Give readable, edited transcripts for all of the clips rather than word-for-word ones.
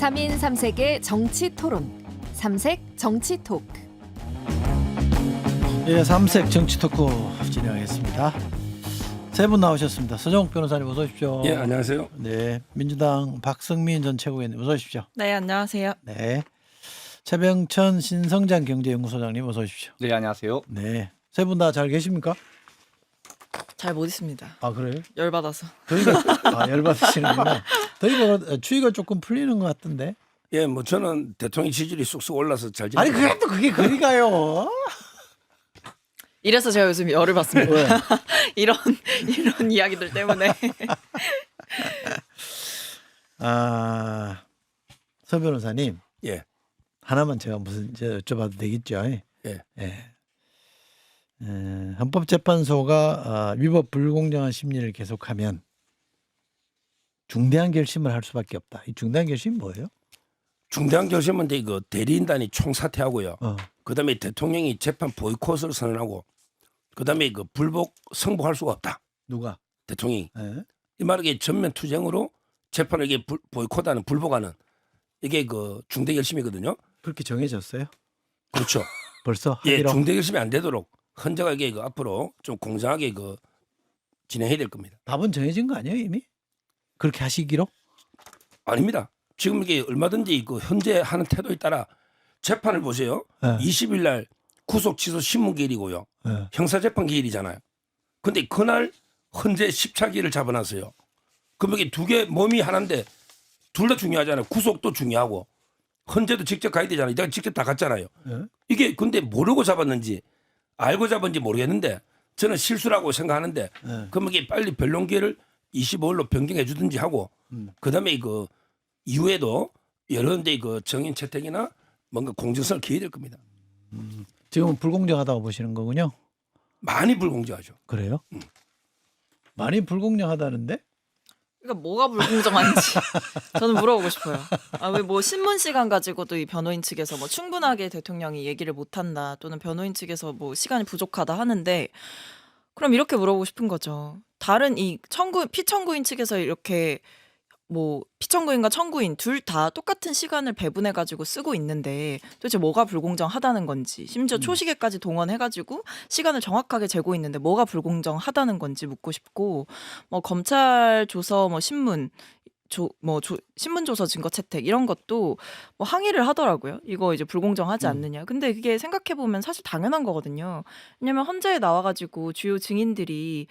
3인 3색의 정치 토론. 삼색 정치 토크. 예, 삼색 정치 토크 진행하겠습니다. 세 분 나오셨습니다. 서정욱 변호사님 어서 오십시오. 예, 안녕하세요. 네, 민주당 박성민 전 최고위원님 어서 오십시오. 네, 안녕하세요. 네, 최병천 신성장 경제연구소장님 어서 오십시오. 네, 안녕하세요. 네, 세 분 다 잘 계십니까? 잘 못 있습니다. 아 그래요? 열받아서. 더위가 열받으시는구나. 더위가 추위가 조금 풀리는 것 같던데. 예, 뭐 저는 대통령 지지율이 쑥쑥 올라서 잘 아니 지내고 그래도 그게 그리 가요. 이래서 제가 요즘 열을 받습니다. 왜? 이런 이야기들 때문에. 아, 서 변호사님 예, 하나만 제가 무슨 이제 여쭤봐도 되겠죠? 예. 예. 헌법재판소가 위법 불공정한 심리를 계속하면 중대한 결심을 할 수밖에 없다. 이 중대한 결심이 뭐예요? 중대한 결심은 이거 대리인단이 총사퇴하고요. 어. 그다음에 대통령이 재판 보이콧을 선언하고 그다음에 그 불복 승복할 수가 없다. 누가? 대통령이 예? 이 말이 전면 투쟁으로 재판을 이게 보이콧하는 불복하는 이게 그 중대 결심이거든요. 그렇게 정해졌어요? 그렇죠. 벌써 예, 하기로? 중대 결심이 안 되도록 헌재가 이게 그 앞으로 좀 공정하게 그 진행해야 될 겁니다. 답은 정해진 거 아니에요 이미? 그렇게 하시기로? 아닙니다. 지금 이게 얼마든지 그 현재 하는 태도에 따라 재판을 보세요. 예. 20일 날 구속 취소 신문 기일이고요. 예. 형사재판 기일이잖아요. 근데 그날 헌재 십차기를 잡아놨어요. 그럼 이게 두 개 몸이 하나인데 둘 다 중요하잖아요. 구속도 중요하고 헌재도 직접 가야 되잖아요. 내가 직접 다 갔잖아요. 예? 이게 근데 모르고 잡았는지 알고 잡았는지 모르겠는데 저는 실수라고 생각하는데 예. 그럼 이게 빨리 변론 기회를 25일로 변경해 주든지 하고 그다음에 그 이후에도 여러 데 그 정인 채택이나 뭔가 공정성을 기해야 될 겁니다. 지금은 불공정하다고 보시는 거군요. 많이 불공정하죠. 그래요? 많이 불공정하다는데? 그러니까 뭐가 불공정한지 저는 물어보고 싶어요. 아, 왜 뭐 신문 시간 가지고도 이 변호인 측에서 뭐 충분하게 대통령이 얘기를 못 한다 또는 변호인 측에서 뭐 시간이 부족하다 하는데 그럼 이렇게 물어보고 싶은 거죠. 다른 이 피청구인 측에서 이렇게 뭐 피청구인과 청구인 둘 다 똑같은 시간을 배분해 가지고 쓰고 있는데 도대체 뭐가 불공정하다는 건지 심지어 초시계까지 동원해 가지고 시간을 정확하게 재고 있는데 뭐가 불공정하다는 건지 묻고 싶고 뭐 검찰 조서 뭐 신문 신문 조서 증거 채택 이런 것도 뭐 항의를 하더라고요. 이거 이제 불공정하지 않느냐. 근데 그게 생각해 보면 사실 당연한 거거든요. 왜냐면 헌재에 나와 가지고 주요 증인들이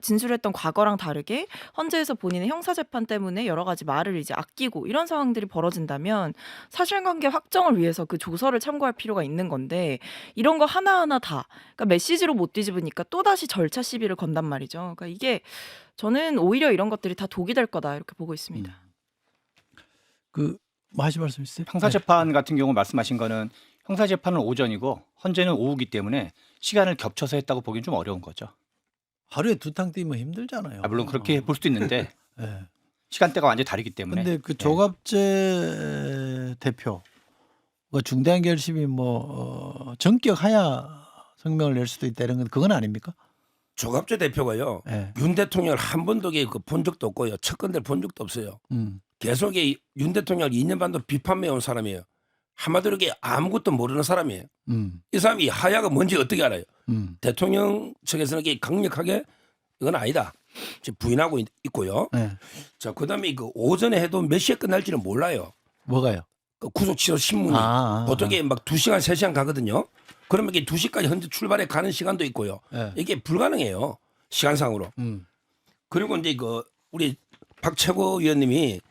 진술했던 과거랑 다르게 헌재에서 본인의 형사재판 때문에 여러 가지 말을 이제 아끼고 이런 상황들이 벌어진다면 사실관계 확정을 위해서 그 조서를 참고할 필요가 있는 건데 이런 거 하나하나 다 그러니까 메시지로 못 뒤집으니까 또다시 절차 시비를 건단 말이죠. 그러니까 이게 저는 오히려 이런 것들이 다 독이 될 거다 이렇게 보고 있습니다. 뭐 하실 말씀 있어요? 형사재판 같은 경우 말씀하신 거는 형사재판은 오전이고 헌재는 오후기 때문에 시간을 겹쳐서 했다고 보기는 좀 어려운 거죠. 하루에 두 탕 뛰면 힘들잖아요. 물론 그렇게 볼 수도 있는데 예. 시간대가 완전히 다르기 때문에. 근데 그 조갑재 대표가 중대한 결심이 전격하야 성명을 낼 수도 있다 이런 건 그건 아닙니까? 조갑재 대표가요. 예. 윤 대통령을 한 번도 본 적도 없고요. 측근들 본 적도 없어요. 계속 윤 대통령을 2년 반도 비판해온 사람이에요. 한마디로 이게 아무것도 모르는 사람이에요. 이 사람이 하야가 뭔지 어떻게 알아요? 대통령 측에서는 이게 강력하게 이건 아니다. 지금 부인하고 있고요. 예. 자, 그다음에 그 오전에 해도 몇 시에 끝날지는 몰라요. 뭐가요? 그 구속 취소 신문이 보통 이게 막 2시간, 3시간 가거든요. 그러면 이게 2시까지 현재 출발해 가는 시간도 있고요. 예. 이게 불가능해요. 시간상으로. 그리고 이제 그 우리 박 최고위원님이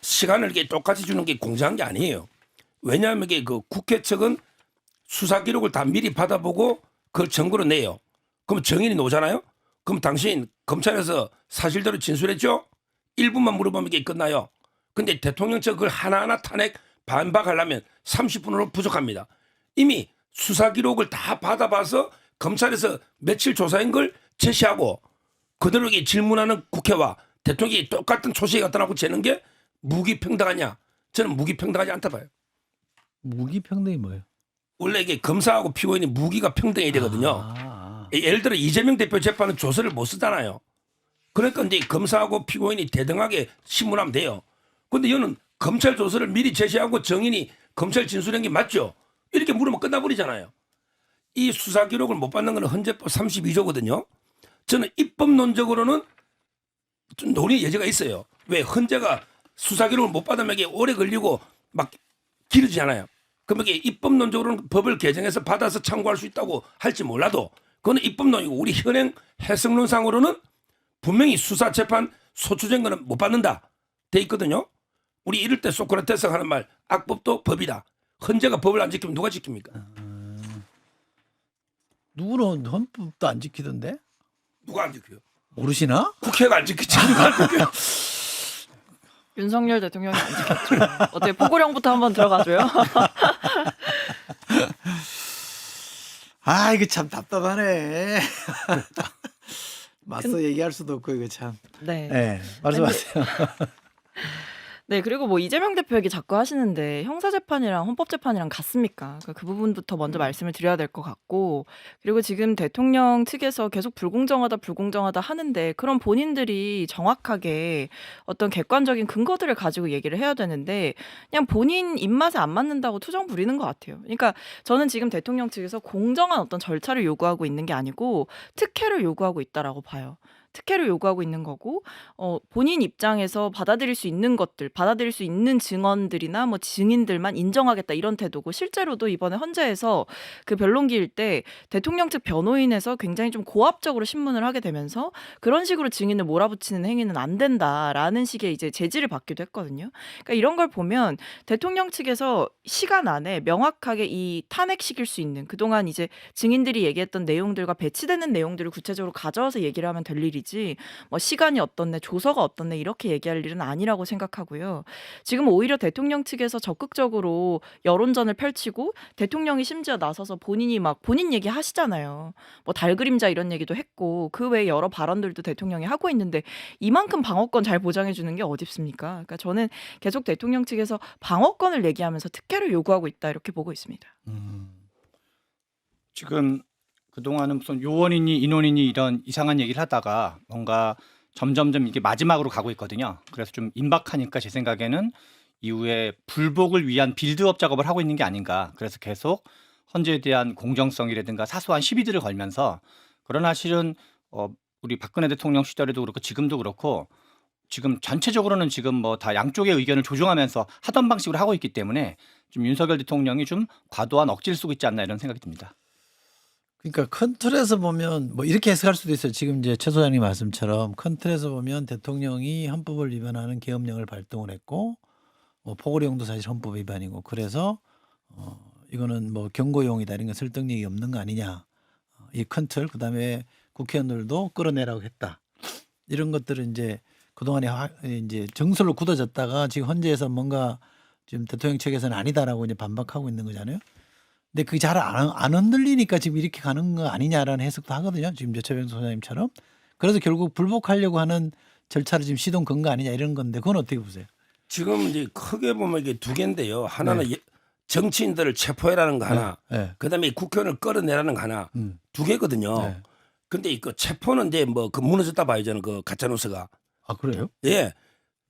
시간을 이렇게 똑같이 주는 게 공정한 게 아니에요. 왜냐하면 이게 그 국회 측은 수사 기록을 다 미리 받아보고 그걸 증거로 내요. 그럼 정인이 오잖아요. 그럼 당신 검찰에서 사실대로 진술했죠? 1분만 물어보면 이게 끝나요. 근데 대통령 측 그걸 하나하나 탄핵 반박하려면 30분으로 부족합니다. 이미 수사 기록을 다 받아봐서 검찰에서 며칠 조사한 걸 제시하고 그대로 질문하는 국회와 대통령이 똑같은 초시에 갖다 놓고 재는 게 무기평등하냐? 저는 무기평등하지 않다 봐요. 무기평등이 뭐예요? 원래 이게 검사하고 피고인이 무기가 평등해야 되거든요. 예를 들어 이재명 대표 재판은 조서를 못 쓰잖아요. 그러니까 이제 검사하고 피고인이 대등하게 신문하면 돼요. 근데 이거는 검찰 조서를 미리 제시하고 정인이 검찰 진술한 게 맞죠? 이렇게 물으면 끝나버리잖아요. 이 수사 기록을 못 받는 건 헌재법 32조거든요. 저는 입법론적으로는 좀 논의 여지가 있어요. 왜 헌재가 수사 기록을 못 받으면 이게 오래 걸리고 막 길어지잖아요. 그럼 이게 입법론적으로는 법을 개정해서 받아서 참고할 수 있다고 할지 몰라도 그거는 입법론이고 우리 현행 해석론상으로는 분명히 수사 재판 소추된 거는 못 받는다 돼 있거든요. 우리 이럴 때 소크라테스가 하는 말 악법도 법이다. 헌재가 법을 안 지키면 누가 지킵니까? 누구는 헌법도 안 지키던데? 누가 안 지켜요? 모르시나? 국회가 안 지키지. 누가 안 지켜요? 윤석열 대통령이 안 지켰죠. 어떻게 포고령부터 한번 들어가줘요? 아 이거 참 답답하네. 맞서 얘기할 수도 없고 이거 참. 네. 네, 말씀하세요. 네, 그리고 뭐 이재명 대표 얘기 자꾸 하시는데 형사재판이랑 헌법재판이랑 같습니까? 그러니까 그 부분부터 먼저 말씀을 드려야 될 것 같고, 그리고 지금 대통령 측에서 계속 불공정하다 하는데 그런 본인들이 정확하게 어떤 객관적인 근거들을 가지고 얘기를 해야 되는데 그냥 본인 입맛에 안 맞는다고 투정 부리는 것 같아요. 그러니까 저는 지금 대통령 측에서 공정한 어떤 절차를 요구하고 있는 게 아니고 특혜를 요구하고 있다라고 봐요. 특혜를 요구하고 있는 거고 본인 입장에서 받아들일 수 있는 것들, 받아들일 수 있는 증언들이나 뭐 증인들만 인정하겠다 이런 태도고 실제로도 이번에 헌재에서 그 변론기일 때 대통령 측 변호인에서 굉장히 좀 고압적으로 신문을 하게 되면서 그런 식으로 증인을 몰아붙이는 행위는 안 된다라는 식의 이제 제지를 받기도 했거든요. 그러니까 이런 걸 보면 대통령 측에서 시간 안에 명확하게 이 탄핵시킬 수 있는 그동안 이제 증인들이 얘기했던 내용들과 배치되는 내용들을 구체적으로 가져와서 얘기를 하면 될 일이지 뭐 시간이 어떻네 조서가 어떻네 이렇게 얘기할 일은 아니라고 생각하고요. 지금 오히려 대통령 측에서 적극적으로 여론전을 펼치고 대통령이 심지어 나서서 본인이 막 본인 얘기 하시잖아요. 뭐 달그림자 이런 얘기도 했고 그 외에 여러 발언들도 대통령이 하고 있는데 이만큼 방어권 잘 보장해 주는 게 어디 있습니까? 그러니까 저는 계속 대통령 측에서 방어권을 얘기하면서 특혜를 요구하고 있다 이렇게 보고 있습니다. 지금 그동안은 무슨 요원이니 인원이니 이런 이상한 얘기를 하다가 뭔가 점점점 이게 마지막으로 가고 있거든요. 그래서 좀 임박하니까 제 생각에는 이후에 불복을 위한 빌드업 작업을 하고 있는 게 아닌가. 그래서 계속 헌재에 대한 공정성이라든가 사소한 시비들을 걸면서 그러나 실은 우리 박근혜 대통령 시절에도 그렇고 지금도 그렇고 지금 전체적으로는 지금 뭐 다 양쪽의 의견을 조정하면서 하던 방식으로 하고 있기 때문에 좀 윤석열 대통령이 좀 과도한 억지를 쓰고 있지 않나 이런 생각이 듭니다. 그러니까 큰 틀에서 보면 뭐 이렇게 해석할 수도 있어요. 지금 이제 최 소장님 말씀처럼 큰 틀에서 보면 대통령이 헌법을 위반하는 계엄령을 발동을 했고 포고령도 사실 헌법 위반이고 그래서 이거는 뭐 경고용이다 이런 거 설득력이 없는 거 아니냐 이 큰 틀 그다음에 국회의원들도 끌어내라고 했다 이런 것들은 이제 그동안에 이제 정설로 굳어졌다가 지금 헌재에서 뭔가 지금 대통령 측에서는 아니다라고 이제 반박하고 있는 거잖아요. 근데 그게 잘 안 흔들리니까 지금 이렇게 가는 거 아니냐라는 해석도 하거든요. 지금 최병 소장님처럼. 그래서 결국 불복하려고 하는 절차를 지금 시동 건 거 아니냐 이런 건데 그건 어떻게 보세요? 지금 이제 크게 보면 이게 두 개인데요. 하나는 정치인들을 체포해라는 거 하나, 네. 그다음에 국회의원을 끌어내라는 거 하나, 두 개거든요. 네. 근데 이 체포는 이제 뭐 그 무너졌다 봐요 저는 그 가짜 뉴스가. 아 그래요? 예,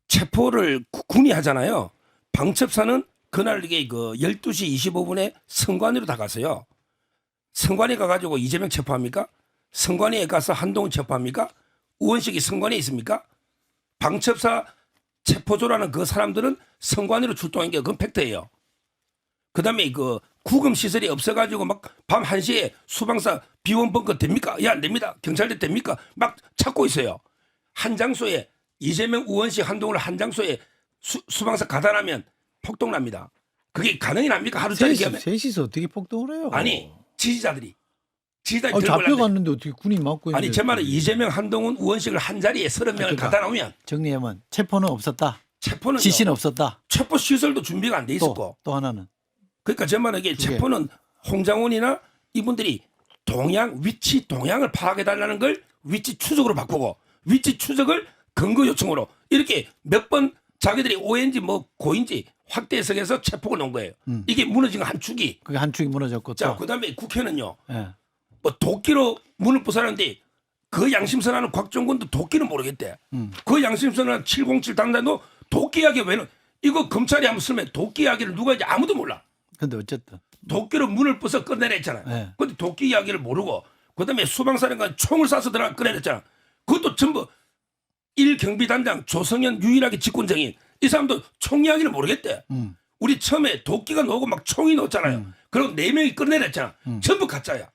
체포를 군이 하잖아요. 방첩사는 그날 이게 그 12시 25분에 선관위로 다 갔어요. 선관위 가가지고 이재명 체포합니까? 선관위에 가서 한동훈 체포합니까? 우원식이 선관위에 있습니까? 방첩사 체포조라는 그 사람들은 선관위로 출동한 게 그건 팩트예요. 그다음에 그 구금 시설이 없어가지고 막 밤 1시에 수방사 비원 벙커 됩니까? 야 안 됩니다. 경찰대 됩니까? 막 찾고 있어요. 한 장소에 이재명 우원식 한동훈을 한 장소에 수방사 가다라면 폭동납니다. 그게 가능이 납니까? 하루짜리 기하면. 셋이서 어떻게 폭동을 해요? 아니 지지자들이 잡혀갔는데 어떻게 군이 막고 있는데. 아니 제 말은 이재명 한동훈 우원식을 한 자리에 30명을 그러니까. 가다 놓으면 정리하면 체포는 없었다. 체포는 지시는 없었다. 체포 시설도 준비가 안 돼 있었고. 또 하나는 그러니까 제 말은 이게 체포는 홍장원이나 이분들이 위치 동향을 파악해 달라는 걸 위치 추적으로 바꾸고 위치 추적을 근거 요청으로 이렇게 몇 번 자기들이 오해인지 뭐 고인지 확대 해석해서 체포를 놓은 거예요. 이게 무너진 한 축이. 그게 한 축이 무너졌고 자, 또. 그다음에 국회는요. 예. 뭐 도끼로 문을 부숴놨는데 그 양심선언하는 곽종근도 도끼는 모르겠대. 그 양심선언한 707 당단도 도끼하게 왜 이거 검찰이 한번 쓰면 도끼 이야기를 누가 이제 아무도 몰라. 근데 어쨌든 도끼로 문을 부숴 꺼내냈잖아요. 네. 근데 도끼 이야기를 모르고 그다음에 수방사령관 총을 쏴서 들어가 꺼내냈잖아. 그것도 전부 1경비단장 조성현 유일하게 직권정인 이 사람도 총 이야기를 모르겠대. 우리 처음에 도끼가 나오고 막 총이 나왔잖아요. 그리고 4명이 꺼내냈잖아. 전부 가짜야.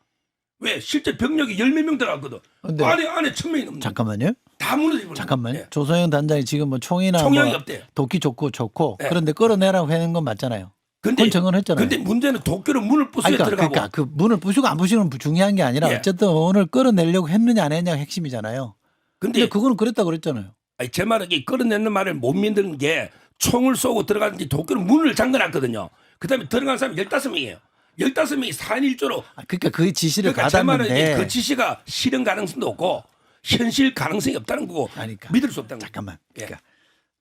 왜? 실제 병력이 10몇 명 들어갔거든. 근데 안에 1,000명이 넘는. 잠깐만요. 다 무너지고. 잠깐만요. 예. 조성영 단장이 지금 뭐 총이나 총량이 뭐 없대요. 도끼 좋고 네. 그런데 끌어내라고 하는 건 맞잖아요. 근데 그건 정언했잖아요. 근데 문제는 도끼로 문을 부수에 들어가고. 그러니까 그 문을 부수고 안 부수는 건 중요한 게 아니라 예. 어쨌든 오늘 끌어내려고 했느냐 안 했느냐가 핵심이잖아요. 근데 근데 그거는 그랬다 그랬잖아요. 아니, 제 말은 이 끌어내는 말을 못 믿는 게 총을 쏘고 들어가는지 도끼로 문을 잠궈놨거든요. 그다음에 들어간 사람이 15명이에요. 15명이 4인 1조로. 그러니까 그 지시를 그러니까 제 말은 받았는데 그 지시가 실현 가능성도 없고 현실 가능성이 없다는 거고 아니, 그러니까. 믿을 수 없다는 거고. 잠깐만. 예. 그러니까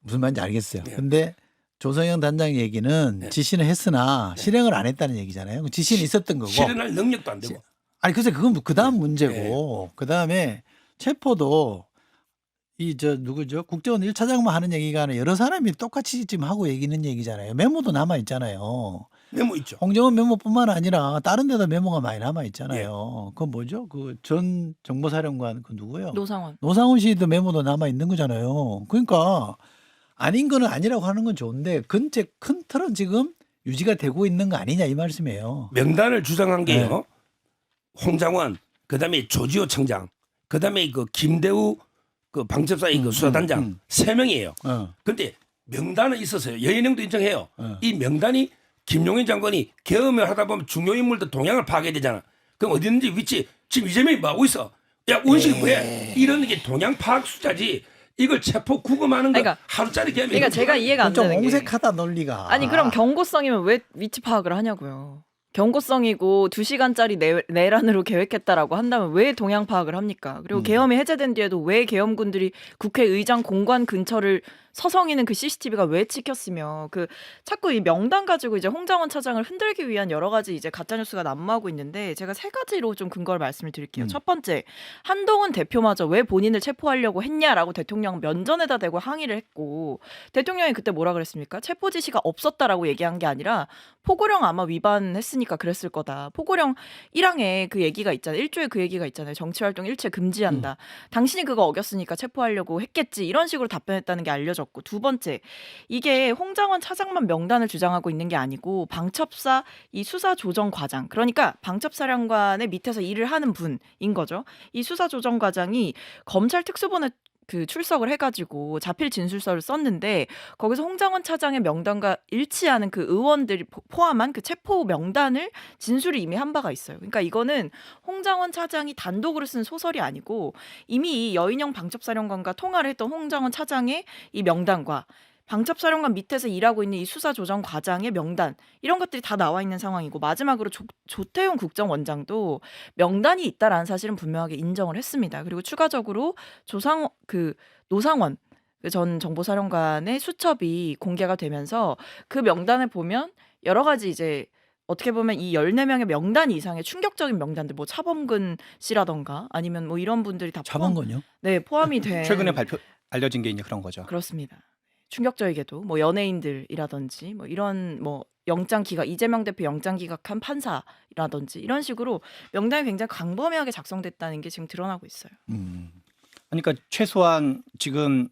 무슨 말인지 알겠어요. 예. 근데 조성영 단장 얘기는 예. 지시는 했으나 실행을 안 했다는 얘기잖아요. 지시는 있었던 거고. 실현할 능력도 안 되고. 아니 글쎄 그건 그다음 문제고 그다음에 체포도 이 저 누구죠? 국정원 1차장만 하는 얘기가 아니라 여러 사람이 똑같이 지금 하고 얘기는 얘기잖아요. 메모도 남아 있잖아요. 메모 있죠. 홍정원 메모뿐만 아니라 다른 데도 메모가 많이 남아 있잖아요. 그건 뭐죠? 그 전 정보사령관 그 누구요? 노상원. 노상훈 씨도 메모도 남아 있는 거잖아요. 그러니까 아닌 거는 아니라고 하는 건 좋은데 큰 틀은 지금 유지가 되고 있는 거 아니냐 이 말씀이에요. 명단을 주장한 게요. 네. 홍장원, 그다음에 조지호 청장, 그다음에 그 김대우 그 방첩사의 그 수사단장 3명이에요. 근데 명단은 있었어요. 여인형도 인정해요. 이 명단이 김용현 장관이 계엄을 하다 보면 중요 인물들 동향을 파악해야 되잖아. 그럼 어디 있는지 위치 지금 이재명이 뭐 하고 있어? 야 원식이 뭐해? 이런 게 동향 파악 숫자지. 이걸 체포 구금하는 거 그러니까- 하루짜리 계엄이. 그러니까 제가 이해가 안 좀 되는 게 옹색하다 논리가. 아니 그럼 경고성이면 왜 위치 파악을 하냐고요. 경고성이고 2시간짜리 내란으로 계획했다라고 한다면 왜 동향 파악을 합니까? 그리고 계엄이 해제된 뒤에도 왜 계엄군들이 국회의장 공관 근처를 서성이는 그 CCTV가 왜 찍혔으며 그 자꾸 이 명단 가지고 이제 홍장원 차장을 흔들기 위한 여러 가지 이제 가짜 뉴스가 난무하고 있는데 제가 3가지로 좀 근거를 말씀을 드릴게요. 첫 번째, 한동훈 대표마저 왜 본인을 체포하려고 했냐라고 대통령 면전에다 대고 항의를 했고 대통령이 그때 뭐라 그랬습니까? 체포 지시가 없었다라고 얘기한 게 아니라 포고령 아마 위반했으니까 그랬을 거다. 포고령 1항에 그 얘기가 있잖아요. 1조에 그 얘기가 있잖아요. 정치활동 일체 금지한다. 당신이 그거 어겼으니까 체포하려고 했겠지. 이런 식으로 답변했다는 게 알려졌고 두 번째, 이게 홍장원 차장만 명단을 주장하고 있는 게 아니고 방첩사 이 수사조정과장, 그러니까 방첩사령관의 밑에서 일을 하는 분인 거죠. 이 수사조정과장이 검찰 특수본에 그 출석을 해가지고 자필 진술서를 썼는데 거기서 홍장원 차장의 명단과 일치하는 그 의원들이 포함한 그 체포 명단을 진술을 이미 한 바가 있어요. 그러니까 이거는 홍장원 차장이 단독으로 쓴 소설이 아니고 이미 여인영 방첩사령관과 통화를 했던 홍장원 차장의 이 명단과 방첩사령관 밑에서 일하고 있는 이 수사조정과장의 명단 이런 것들이 다 나와 있는 상황이고 마지막으로 조태용 국정원장도 명단이 있다라는 사실은 분명하게 인정을 했습니다. 그리고 추가적으로 노상원 전 정보사령관의 수첩이 공개가 되면서 그 명단을 보면 여러 가지 이제 어떻게 보면 이 14명의 명단 이상의 충격적인 명단들 뭐 차범근 씨라던가 아니면 뭐 이런 분들이 다 차범근요? 포함이 된 최근에 알려진 게 이제 그런 거죠. 그렇습니다. 충격적이게도 뭐 연예인들이라든지 뭐 이런 뭐 영장 기각 이재명 대표 영장 기각한 판사라든지 이런 식으로 명단이 굉장히 광범위하게 작성됐다는 게 지금 드러나고 있어요. 그러니까 최소한 지금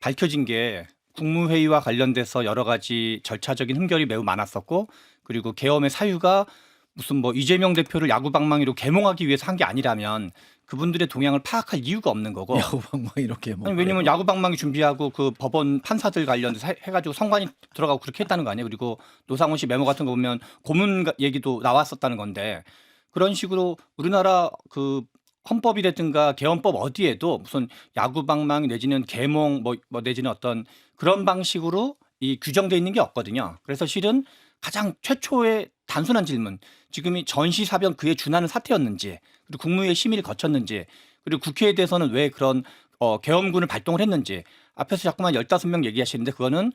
밝혀진 게 국무회의와 관련돼서 여러 가지 절차적인 흠결이 매우 많았었고 그리고 계엄의 사유가 무슨 뭐 이재명 대표를 야구방망이로 계몽하기 위해서 한 게 아니라면 그분들의 동향을 파악할 이유가 없는 거고. 야구방망 이렇게 뭐. 아니, 왜냐면 야구방망이 준비하고 그 법원 판사들 관련해서 해가지고 선관위 들어가고 그렇게 했다는 거 아니에요. 그리고 노상훈 씨 메모 같은 거 보면 고문 얘기도 나왔었다는 건데 그런 식으로 우리나라 그 헌법이라든가 개헌법 어디에도 무슨 야구방망이 내지는 계몽 뭐 내지는 어떤 그런 방식으로 이 규정돼 있는 게 없거든요. 그래서 실은 가장 최초의 단순한 질문, 지금이 전시사변 그에 준하는 사태였는지, 그리고 국무회의 심의를 거쳤는지, 그리고 국회에 대해서는 왜 그런 계엄군을 발동을 했는지, 앞에서 자꾸만 15명 얘기하시는데 그거는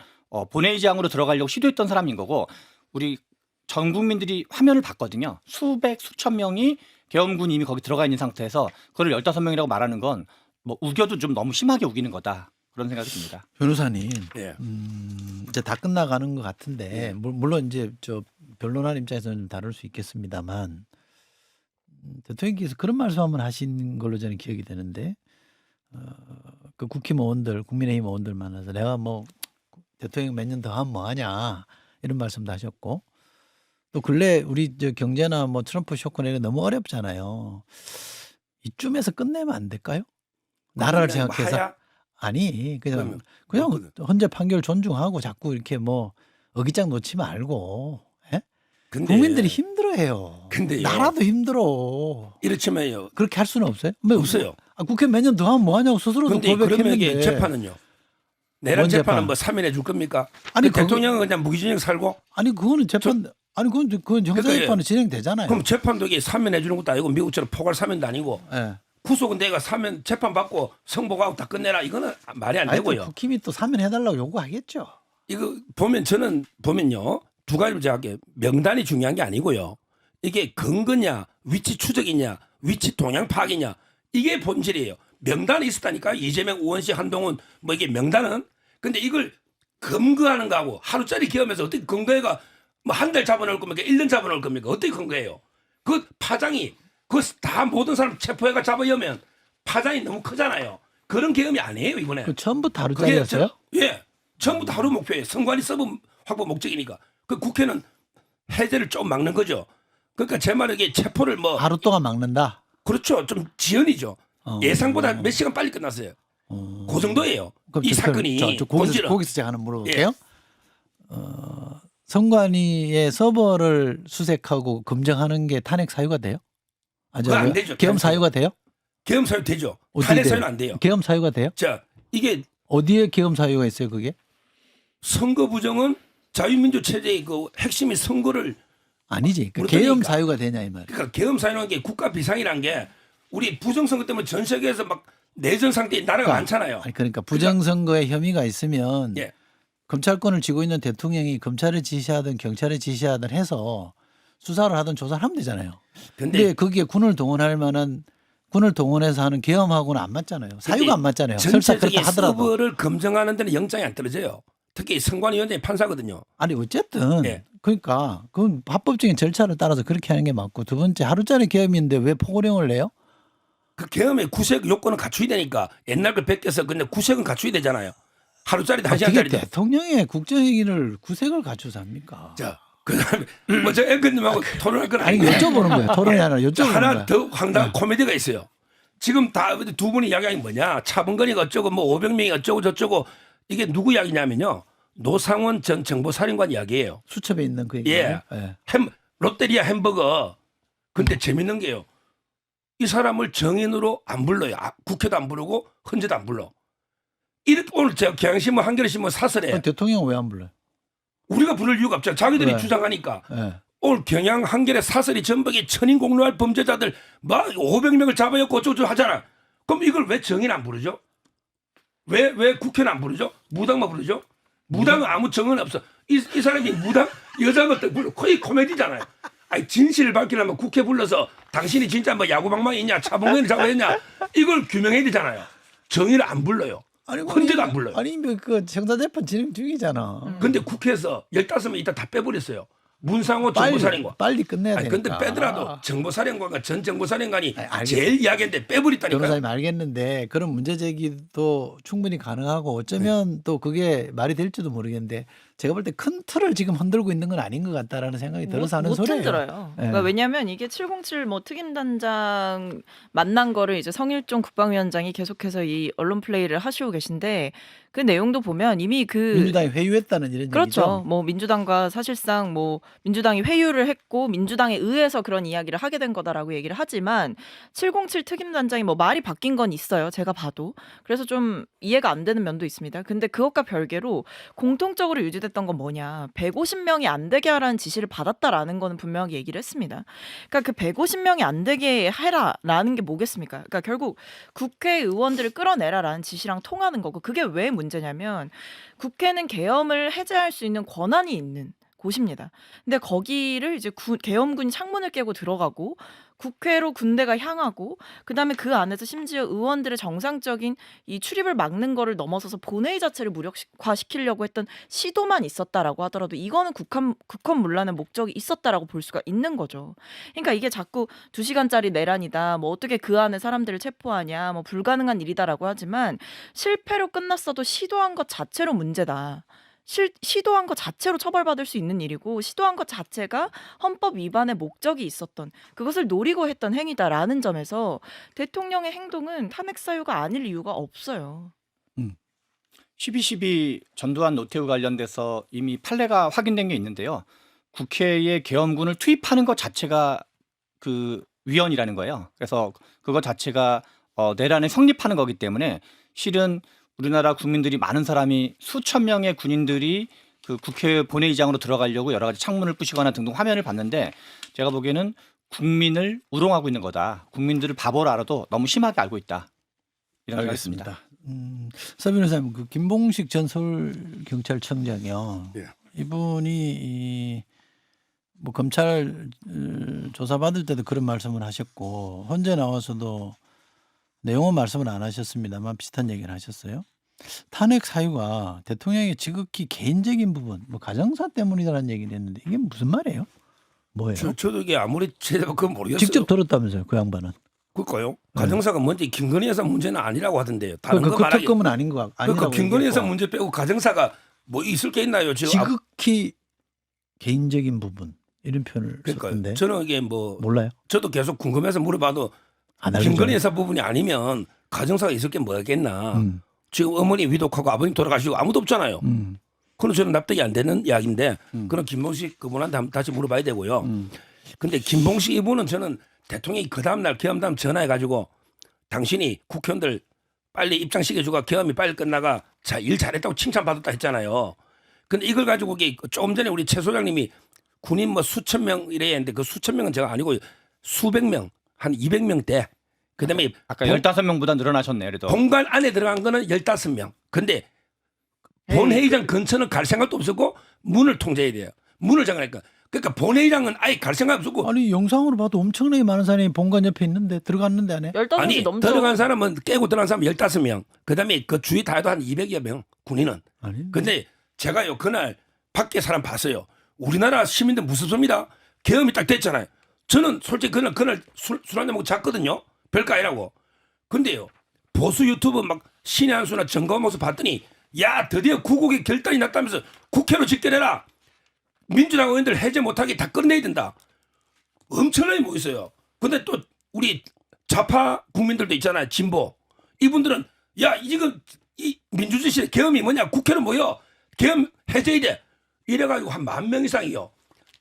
본회의장으로 들어가려고 시도했던 사람인 거고, 우리 전 국민들이 화면을 봤거든요. 수천 명이 계엄군이 이미 거기 들어가 있는 상태에서 그걸 15명이라고 말하는 건 뭐 우겨도 좀 너무 심하게 우기는 거다. 그런 생각이 듭니다. 변호사님, 예. 이제 다 끝나가는 것 같은데 물론 이제 저 변론하는 입장에서는 좀 다를 수 있겠습니다만 대통령께서 그런 말씀 한번 하신 걸로 저는 기억이 되는데 그 국힘의원들 국민의힘 의원들 만나서 내가 뭐 대통령 몇 년 더 하면 뭐하냐 이런 말씀도 하셨고 또 근래 우리 저 경제나 뭐 트럼프 쇼크 내가 너무 어렵잖아요. 이쯤에서 끝내면 안 될까요? 나라를 생각해서 하야? 아니 그냥 그러면 헌재 판결 존중하고 자꾸 이렇게 뭐 어깃장 놓지 말고 예? 근데 국민들이 힘들어해요. 근데요. 나라도 힘들어. 이렇지만요. 그렇게 할 수는 없어요? 뭐, 없어요. 국회 몇 년 더 하면 뭐하냐고 스스로도 근데 그러면 고백했는데. 이게 재판은요. 내란 뭔 재판은 재판? 뭐 3일 해줄 겁니까? 아니, 그 대통령은 그냥 무기징역 살고 아니 그거는 재판 아니 그건 형사재판은 그러니까 진행되잖아요. 그럼 재판도 이게 사면 해주는 것도 아니고 미국처럼 포괄 사면도 아니고 예. 구속은 내가 사면 재판 받고 성복하고 다 끝내라 이거는 말이 안 아니 또 되고요. 국힘이 또 사면 해달라고 요구하겠죠. 이거 보면 저는 보면요 두 가지로 제가 할게요. 명단이 중요한 게 아니고요. 이게 근거냐 위치 추적이냐 위치 동향 파악이냐 이게 본질이에요. 명단이 있었다니까 이재명 우원식 한동훈 뭐 이게 명단은 근데 이걸 검거하는 거하고 하루짜리 기업에서 어떻게 근거해가 뭐 한 달 잡아놓을 겁니까 1년 잡아놓을 겁니까 어떻게 근거해요. 그 파장이 그 다 모든 사람 체포해가 잡아여면 파장이 너무 크잖아요. 그런 계엄이 아니에요 이번에. 그 처음부터 하루짜리였어요? 예, 처음부터 하루 목표예요. 선관위 서브 확보 목적이니까. 그 국회는 해제를 좀 막는 거죠. 그러니까 제 말은 이게 체포를 뭐 하루 동안 막는다. 그렇죠. 좀 지연이죠. 어. 예상보다 몇 시간 빨리 끝났어요. 그 정도예요. 그럼 이 사건이 본질은 거기서 제가 하나 물어볼게요. 선관위의 서버를 수색하고 검증하는 게 탄핵 사유가 돼요? 그거 안 되죠. 계엄 탄핵 사유가 돼요? 계엄 사유 되죠. 어디 탄핵 돼요? 사유는 안 돼요. 계엄 사유가 돼요? 자, 이게 어디에 계엄 사유가 있어요, 그게? 선거 부정은 자유민주 체제의 그 핵심이 선거를 아니지. 그 그렇다니까. 계엄 사유가 되냐 이 말. 그러니까 계엄 사유라는 게 국가 비상이라는 게 우리 부정선거 때문에 전 세계에서 막 내전 상태인 나라가 많잖아요. 아니, 그러니까 부정선거에 혐의가 있으면 예. 검찰권을 쥐고 있는 대통령이 검찰을 지시하든 경찰을 지시하든 해서 수사를 하든 조사를 하면 되잖아요. 근데 거기에 군을 동원할 만한 군을 동원해서 하는 계엄하고는 안 맞잖아요. 사유가 안 맞잖아요. 설사 그렇다 전체적인 하더라도. 서버를 검증하는 데는 영장이 안 떨어져요. 특히 선관위원장이 판사거든요. 아니 어쨌든 예. 그러니까 그건 합법적인 절차를 따라서 그렇게 하는 게 맞고 두 번째 하루짜리 계엄인데 왜 포고령을 내요? 그 계엄의 구색 요건은 갖추어야 되니까 옛날 걸 베껴서 근데 구색은 갖추어야 되잖아요. 하루짜리도 한 그게 시간짜리도. 대통령의 국정행위를 구색을 갖춰서 합니까? 자, 그다음에 뭐저 앵커님하고 토론할 건 아니 아니고 여쭤보는 거예요. 토론이 아니라 여쭤보는 하나 거예요. 더 황당한 코미디가 있어요. 지금 다 두 분이 이야기하는 게 뭐냐? 차범근이가 어쩌고 뭐 500명이 어쩌고 저쩌고 이게 누구 이야기냐면요. 노상원 전 정보사령관 이야기예요. 수첩에 있는 그 얘기예요. 예. 롯데리아 햄버거. 근데 재밌는 게요. 이 사람을 정인으로 안 불러요. 국회도 안 부르고 헌재도 안 불러. 이렇게 오늘 제가 경향신문 한겨레신문 사설에 대통령 왜 안 불러요? 우리가 부를 이유가 없잖아. 자기들이 네. 주장하니까. 예. 오늘 경향 한겨레 사설이 전북에 천인공노할 범죄자들 막 500명을 잡아였고 어쩌고 하잖아. 그럼 이걸 왜 정인 안 부르죠? 왜 국회는 안 부르죠? 무당만 부르죠? 무당은 아무 정은 없어. 이 사람이 무당 여자만 거의 코미디잖아요. 아니 진실을 밝히려면 국회 불러서 당신이 진짜 뭐 야구방망이 있냐 차범근이 잡아였냐 이걸 규명해야 되잖아요. 정의를 안 불러요. 헌재도 안 불러요. 아니 그 형사재판 진행 중이잖아. 근데 국회에서 15명 이따 다 빼버렸어요. 문상호 정보사령관. 빨리 끝내야 아니, 되니까. 근데 빼더라도 정보사령관과 전 정보사령관이 아니, 알겠어요. 제일 이야기했는데 빼버렸다니까. 변호사님 알겠는데 그런 문제 제기도 충분히 가능하고 어쩌면 또 그게 말이 될지도 모르겠는데 제가 볼 때 큰 틀을 지금 흔들고 있는 건 아닌 것 같다라는 생각이 들어서 하는 못 소리예요. 흔들어요. 예. 그러니까 왜냐하면 이게 707 뭐 특임단장 만난 거를 이제 성일종 국방위원장이 계속해서 이 언론 플레이를 하시고 계신데 그 내용도 보면 이미 그 민주당이 회유했다는 이런 그렇죠. 얘기죠. 뭐 민주당과 사실상 뭐 민주당이 회유를 했고 민주당에 의해서 그런 이야기를 하게 된 거다라고 얘기를 하지만 707 특임단장이 뭐 말이 바뀐 건 있어요. 제가 봐도. 그래서 좀 이해가 안 되는 면도 있습니다. 근데 그것과 별개로 공통적으로 유지됐던 건 뭐냐. 150명이 안 되게 하라는 지시를 받았다라는 거는 분명하게 얘기를 했습니다. 그러니까 그 150명이 안 되게 해라라는 게 뭐겠습니까? 그러니까 결국 국회의원들을 끌어내라라는 지시랑 통하는 거고 그게 왜 문제냐면 국회는 계엄을 해제할 수 있는 권한이 있는 곳입니다. 근데 거기를 이제 계엄군이 창문을 깨고 들어가고 국회로 군대가 향하고 그다음에 그 안에서 심지어 의원들의 정상적인 이 출입을 막는 거를 넘어서서 본회의 자체를 무력화시키려고 했던 시도만 있었다라고 하더라도 이거는 국헌문란의 목적이 있었다라고 볼 수가 있는 거죠. 그러니까 이게 자꾸 2시간짜리 내란이다. 뭐 어떻게 그 안에 사람들을 체포하냐. 뭐 불가능한 일이다라고 하지만 실패로 끝났어도 시도한 것 자체로 문제다. 시도한 것 자체로 처벌받을 수 있는 일이고 시도한 것 자체가 헌법 위반의 목적이 있었던 그것을 노리고 했던 행위다라는 점에서 대통령의 행동은 탄핵 사유가 아닐 이유가 없어요. 12.12 전두환 노태우 관련돼서 이미 판례가 확인된 게 있는데요. 국회에 계엄군을 투입하는 것 자체가 그 위헌이라는 거예요. 그래서 그것 자체가 내란에 성립하는 거기 때문에 실은 우리나라 국민들이 많은 사람이 수천 명의 군인들이 그 국회 본회의장으로 들어가려고 여러 가지 창문을 부시거나 등등 화면을 봤는데 제가 보기에는 국민을 우롱하고 있는 거다. 국민들을 바보로 알아도 너무 심하게 알고 있다. 이런 생각입니다. 알겠습니다. 서 변호사님, 그 김봉식 전 서울경찰청장이요. 예. 이분이 뭐 검찰 조사받을 때도 그런 말씀을 하셨고 헌재 나와서도 내용은 말씀을 안 하셨습니다만 비슷한 얘기를 하셨어요. 탄핵 사유가 대통령의 지극히 개인적인 부분, 뭐 가정사 때문이라는 얘기를 했는데 이게 무슨 말이에요? 뭐예요? 저도 이게 아무리 제가 그건 모르겠어요. 직접 들었다면서요, 그 양반은. 그럴까요? 가정사가 먼저 김건희 여사 문제는 아니라고 하던데요. 다른 그 거 말하기. 특검은 아닌 거 아니라고. 그러니까 김건희 여사 얘기했고. 문제 빼고 가정사가 뭐 있을 게 있나요? 지금 지극히 개인적인 부분 이런 표현을 그러니까 썼던데 저는 이게 뭐 몰라요? 저도 계속 궁금해서 물어봐도 안 알려줘요. 김건희 여사 부분이 아니면 가정사가 있을 게 뭐겠나. 음. 지금 어머니 위독하고 아버님 돌아가시고 아무도 없잖아요. 그건 저는 납득이 안 되는 이야기인데 그런 김봉식 그분한테 한번 다시 물어봐야 되고요. 근데 김봉식 이분은 저는 대통령이 그 다음날 계엄다음 전화해가지고 당신이 국회의원들 빨리 입장시켜주고 계엄이 빨리 끝나가 자, 일 잘했다고 칭찬받았다 했잖아요. 근데 이걸 가지고 조금 전에 우리 최 소장님이 군인 뭐 수천 명 이래야 했는데 그 수천 명은 제가 아니고 수백 명, 한 200명대. 그다음에 아까 15명보다 늘어나셨네요. 그래도. 본관 안에 들어간 거는 15명. 근데 본회의장 근처는 갈 생각도 없었고 문을 통제해야 돼요. 문을 잠가니까. 그러니까 본회의장은 아예 갈 생각 없었고 아니 영상으로 봐도 엄청나게 많은 사람이 본관 옆에 있는데 들어갔는데 안에 15시 아니 넘죠. 들어간 사람은 깨고 들어간 사람 15명. 그다음에 그 주위 다 해도 한 200여 명 군인은. 아닌데. 근데 제가요 그날 밖에 사람 봤어요. 우리나라 시민들 무섭습니다. 계엄이 딱 됐잖아요. 저는 솔직히 그날 술 한잔 먹고 잤거든요. 별거 아니라고. 근데요 보수 유튜브 막 신의 한 수나 정가원 모습 봤더니 야 드디어 구국의 결단이 났다면서 국회로 직결해라. 민주당 의원들 해제 못하게 다 끝내야 된다. 엄청나게 모였어요. 근데 또 우리 좌파 국민들도 있잖아요. 진보. 이분들은 야 지금 이 민주주의 시대 계엄이 뭐냐. 국회로 모여. 계엄 해제해야 돼. 이래가지고 한 10,000명 이상이요.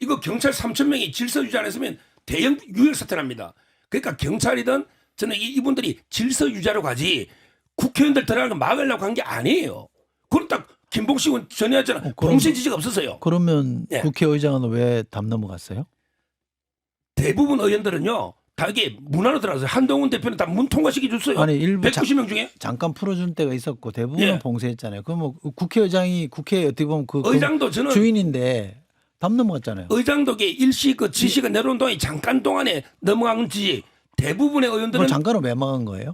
이거 경찰 3,000명이 질서 유지 안 했으면 대형 유혈 사태 납니다. 그러니까 경찰이든 저는 이분들이 질서 유지하러 가지 국회의원들 들어가는 거 막으려고 한 게 아니에요. 그럼 딱 김봉식은 전해왔잖아. 공신 지지가 없었어요. 그러면 예. 국회의장은 왜 담 넘어갔어요? 대부분 의원들은요. 다 이게 문화로 들어가서 한동훈 대표는 다 문 통과시켜 줬어요. 아니 일부 190명 중에 잠깐 풀어준 때가 있었고 대부분은 예. 봉쇄했잖아요. 그럼 뭐 국회의장이 국회에 어떻게 보면 그 의장도 저는 주인인데 담 넘어갔잖아요. 의장도 일시 그 지시가 내려온 동안에 잠깐 동안에 넘어간지 대부분의 의원들은 그럼 잠깐은 왜 막은 거예요?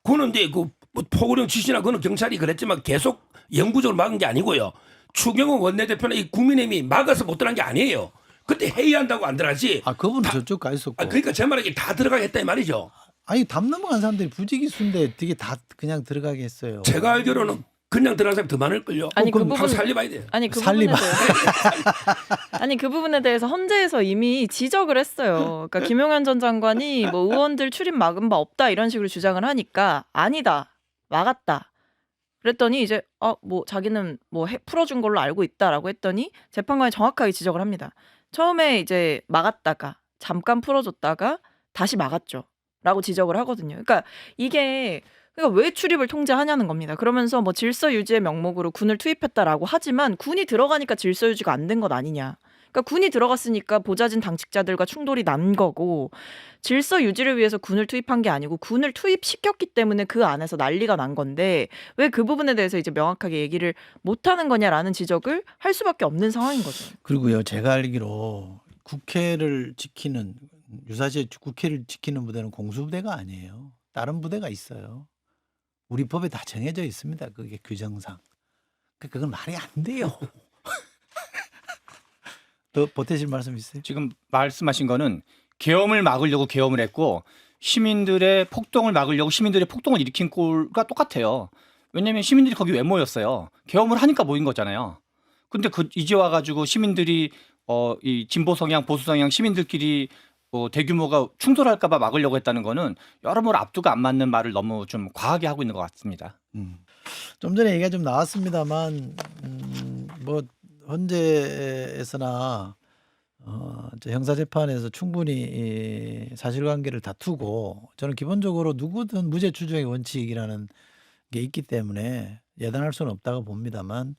그거는 이제 그 뭐 포고령 지시나 그거는 경찰이 그랬지만 계속 영구적으로 막은 게 아니고요. 추경호 원내대표나 이 국민의힘이 막아서 못 들어간 게 아니에요. 그때 회의한다고 안 들어가지. 아 그분은 저쪽 가 있었고. 그러니까 제 말이 다 들어가게 했다 이 말이죠. 아니 담 넘어간 사람들이 부지기수인데 되게 다 그냥 들어가게 했어요. 제가 알기로는 그냥 들어간 사람이 더 많을걸요. 아니, 그 그럼 부분- 살려봐야 돼요. 아니 그 살리마. 부분에 대해서 아니 그 부분에 대해서 헌재에서 이미 지적을 했어요. 그러니까 김용현 전 장관이 뭐 의원들 출입 막은 바 없다 이런 식으로 주장을 하니까 아니다 막았다. 그랬더니 이제 뭐 자기는 뭐 풀어준 걸로 알고 있다라고 했더니 재판관이 정확하게 지적을 합니다. 처음에 이제 막았다가 잠깐 풀어줬다가 다시 막았죠라고 지적을 하거든요. 그러니까 이게 그러니까 왜 출입을 통제하냐는 겁니다. 그러면서 뭐 질서 유지의 명목으로 군을 투입했다라고 하지만 군이 들어가니까 질서 유지가 안 된 것 아니냐. 그러니까 군이 들어갔으니까 보좌진 당직자들과 충돌이 난 거고 질서 유지를 위해서 군을 투입한 게 아니고 군을 투입시켰기 때문에 그 안에서 난리가 난 건데 왜 그 부분에 대해서 이제 명확하게 얘기를 못 하는 거냐라는 지적을 할 수밖에 없는 상황인 거죠. 그리고요, 제가 알기로 국회를 지키는 유사시에 국회를 지키는 부대는 공수부대가 아니에요. 다른 부대가 있어요. 우리 법에 다 정해져 있습니다. 그게 규정상. 그건 말이 안 돼요. 더 보태실 말씀 있어요? 지금 말씀하신 거는 계엄을 막으려고 계엄을 했고 시민들의 폭동을 막으려고 시민들의 폭동을 일으킨 꼴과 똑같아요. 왜냐하면 시민들이 거기 왜 모였어요? 계엄을 하니까 모인 거잖아요. 근데 이제 와가지고 시민들이 이 진보 성향, 보수 성향 시민들끼리 대규모가 충돌할까봐 막으려고 했다는 거는 여러모로 앞뒤가 안 맞는 말을 너무 좀 과하게 하고 있는 것 같습니다. 좀 전에 얘기가 좀 나왔습니다만 뭐 헌재에서나 형사재판에서 충분히 이 사실관계를 다투고 저는 기본적으로 누구든 무죄 추정의 원칙이라는 게 있기 때문에 예단할 수는 없다고 봅니다만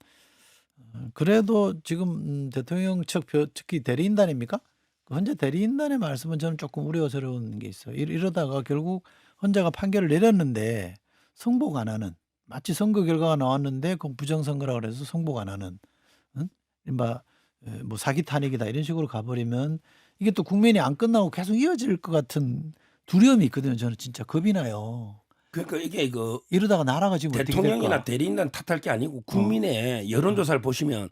그래도 지금 대통령 측 특히 대리인단입니까? 그 헌재 대리인단의 말씀은 저는 조금 우려스러운 게 있어요. 이러다가 결국 헌재가 판결을 내렸는데 성복 안 하는 마치 선거 결과가 나왔는데 그 부정선거라 그래서 성복 안 하는 뭐 사기 탄핵이다 이런 식으로 가버리면 이게 또 국면이 안 끝나고 계속 이어질 것 같은 두려움이 있거든요. 저는 진짜 겁이 나요. 그러니까 이게 이러다가 나라가 지금 어떻게 대통령이나 될까? 대리인단 탓할 게 아니고 국민의 여론조사를 보시면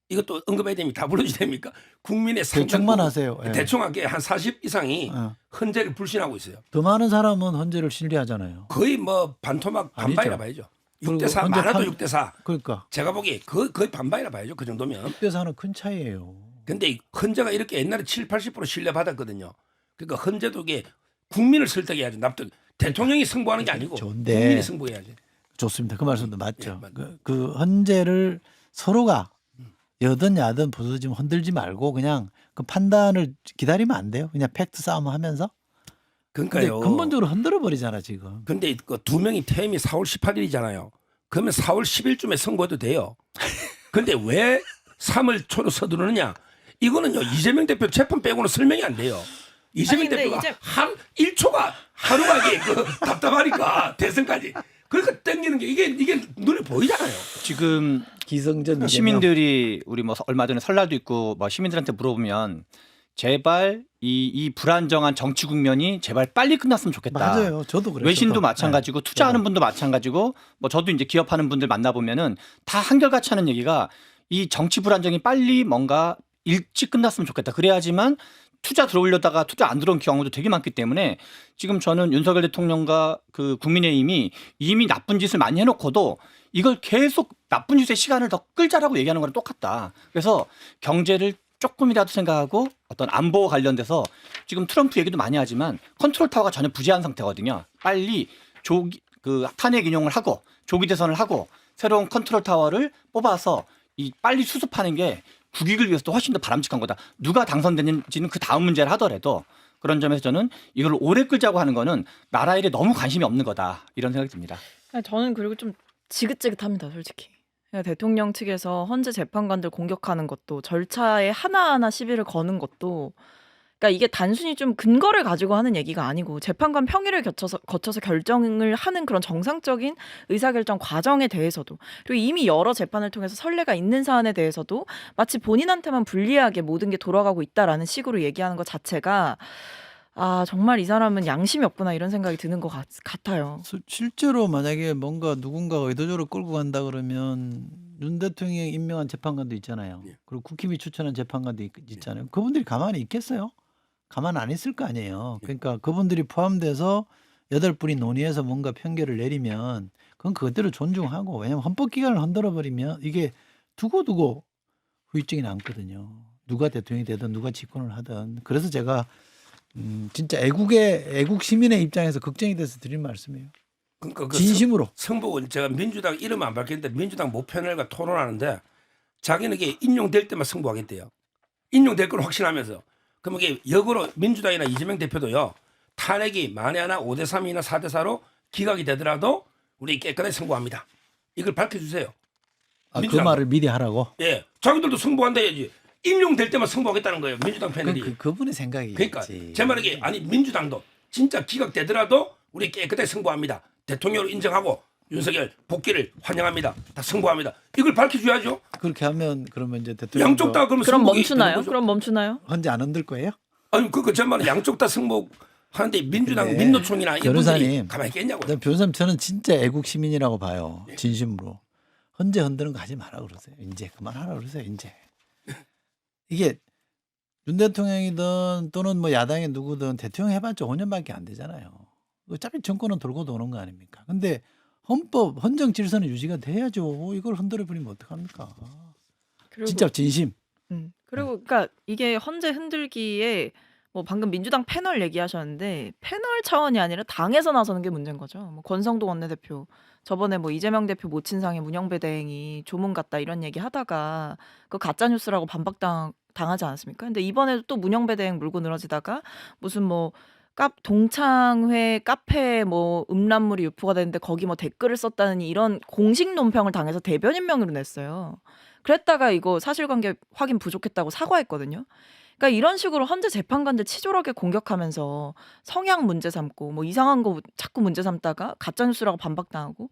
이것도 언급해야 됩니까? 다 불러주셔야 됩니까? 국민의 대충만 하세요. 예. 대충 하게 한 40 이상이 헌재를 불신하고 있어요. 더 많은 사람은 헌재를 신뢰하잖아요. 거의 뭐 반토막 반반이라 봐야죠. 그리고 6대4 헌재 많아도 6대4. 그러니까 제가 보기에 거의 반반이라 봐야죠. 그 정도면. 6대4는 큰 차이예요. 근데 이 헌재가 이렇게 옛날에 70-80% 신뢰받았거든요. 그러니까 헌재도 이게 국민을 설득해야죠. 납득. 대통령이 승부하는 게 아니고 좋은데. 국민이 승부해야지. 좋습니다. 그 말씀도 맞죠. 예, 맞아요. 그 헌재를 서로가 여든 야든 보수 좀 흔들지 말고 그냥 그 판단을 기다리면 안 돼요. 그냥 팩트 싸움을 하면서. 근데 그러니까요. 근본적으로 흔들어 버리잖아 지금. 근데 그 두 명이 퇴임이 4월 18일이잖아요. 그러면 4월 10일쯤에 선거도 돼요. 근데 왜 3월 초로 서두르느냐? 이거는요 이재명 대표 재판 빼고는 설명이 안 돼요. 이재명 아니, 근데 대표가 한 1초가 하루가 이게 답답하니까 대선까지 그러니까 땡기는 게 이게 눈에 보이잖아요. 지금 기성전 이재명. 시민들이 우리 뭐 얼마 전에 설날도 있고 뭐 시민들한테 물어보면 제발 이 불안정한 정치 국면이 제발 빨리 끝났으면 좋겠다. 맞아요. 저도 그래요. 외신도 저도. 마찬가지고 네. 투자하는 분도 마찬가지고 뭐 저도 이제 기업하는 분들 만나보면은 다 한결같이 하는 얘기가 이 정치 불안정이 빨리 뭔가 일찍 끝났으면 좋겠다. 그래야지만 투자 들어오려다가 투자 안 들어온 경우도 되게 많기 때문에 지금 저는 윤석열 대통령과 그 국민의힘이 이미 나쁜 짓을 많이 해놓고도 이걸 계속 나쁜 짓의 시간을 더 끌자라고 얘기하는 거랑 똑같다. 그래서 경제를 조금이라도 생각하고 어떤 안보 관련돼서 지금 트럼프 얘기도 많이 하지만 컨트롤 타워가 전혀 부재한 상태거든요. 빨리 그 탄핵 인용을 하고 조기 대선을 하고 새로운 컨트롤 타워를 뽑아서 이 빨리 수습하는 게 국익을 위해서도 훨씬 더 바람직한 거다. 누가 당선되는지는 그 다음 문제를 하더라도 그런 점에서 저는 이걸 오래 끌자고 하는 거는 나라 일에 너무 관심이 없는 거다. 이런 생각이 듭니다. 저는 그리고 좀 지긋지긋합니다, 솔직히. 그러니까 대통령 측에서 헌재 재판관들 공격하는 것도 절차에 하나하나 시비를 거는 것도 그러니까 이게 단순히 좀 근거를 가지고 하는 얘기가 아니고 재판관 평의를 거쳐서 결정을 하는 그런 정상적인 의사결정 과정에 대해서도 그리고 이미 여러 재판을 통해서 선례가 있는 사안에 대해서도 마치 본인한테만 불리하게 모든 게 돌아가고 있다라는 식으로 얘기하는 것 자체가 아 정말 이 사람은 양심이 없구나 이런 생각이 드는 것 같아요. 실제로 만약에 뭔가 누군가가 의도적으로 끌고 간다 그러면 윤 대통령이 임명한 재판관도 있잖아요. 그리고 국힘이 추천한 재판관도 있잖아요. 그분들이 가만히 있겠어요? 가만 안 있을 거 아니에요. 그러니까 그분들이 포함돼서 8분이 논의해서 뭔가 판결을 내리면 그건 그대로 존중하고 왜냐하면 헌법기관을 흔들어버리면 이게 두고두고 후유증이 남거든요. 누가 대통령이 되든 누가 집권을 하든. 그래서 제가 진짜 애국 시민의 입장에서 걱정이 돼서 드린 말씀이에요. 그러니까 그 진심으로. 성복은 제가 민주당 이름 안 밝혔는데 민주당 모편을과 토론하는데 자기는 이게 인용될 때만 승부하겠대요. 인용될 걸 확신하면서. 그럼 이게 역으로 민주당이나 이재명 대표도요. 탄핵이 만에 하나 5대3이나 4대4로 기각이 되더라도 우리 깨끗하게 승부합니다. 이걸 밝혀주세요. 그 민주당. 말을 미리 하라고. 예, 자기들도 승부한다 해야지. 임용될 때만 승부하겠다는 거예요. 민주당 패널이. 그분의 생각이지. 그러니까 제 말이 아니 민주당도 진짜 기각되더라도 우리 깨끗하게 승부합니다. 대통령으로 인정하고 윤석열 복귀를 환영합니다. 다 승부합니다. 이걸 밝혀줘야죠. 그렇게 하면 그러면 이제 대통령 양쪽 다 그러면 그럼 승복이 멈추나요? 되는 거죠. 그럼 멈추나요? 헌재 안 흔들 거예요? 아니 제 말은 양쪽 다 승복하는데 민주당 네. 민노총이나 이분들이 변호사님. 가만히 있겠냐고. 변호사님 저는 진짜 애국 시민이라고 봐요. 예. 진심으로. 헌재 흔드는 거 하지 마라 그러세요. 이제 그만하라 그러세요. 이제. 이게 윤 대통령이든 또는 뭐 야당의 누구든 대통령 해봤자 5년밖에 안 되잖아요. 어차피 정권은 돌고 도는 거 아닙니까? 근데 헌법, 헌정 질서는 유지가 돼야죠. 이걸 흔들어 버리면 어떡합니까? 그리고, 진짜 진심. 그리고 그러니까 이게 헌재 흔들기에 뭐 방금 민주당 패널 얘기하셨는데 패널 차원이 아니라 당에서 나서는 게 문제인 거죠. 뭐 권성동 원내대표 저번에 뭐 이재명 대표 모친상에 문영배 대행이 조문 같다 이런 얘기 하다가 그 가짜 뉴스라고 반박당하지 않았습니까? 근데 이번에도 또 문영배 대행 물고 늘어지다가 무슨 뭐 동창회 카페 뭐 음란물이 유포가 됐는데 거기 뭐 댓글을 썼다는 이런 공식 논평을 당해서 대변인 명의로 냈어요. 그랬다가 이거 사실관계 확인 부족했다고 사과했거든요. 그러니까 이런 식으로 헌재 재판관들 치졸하게 공격하면서 성향 문제 삼고 뭐 이상한 거 자꾸 문제 삼다가 가짜 뉴스라고 반박당하고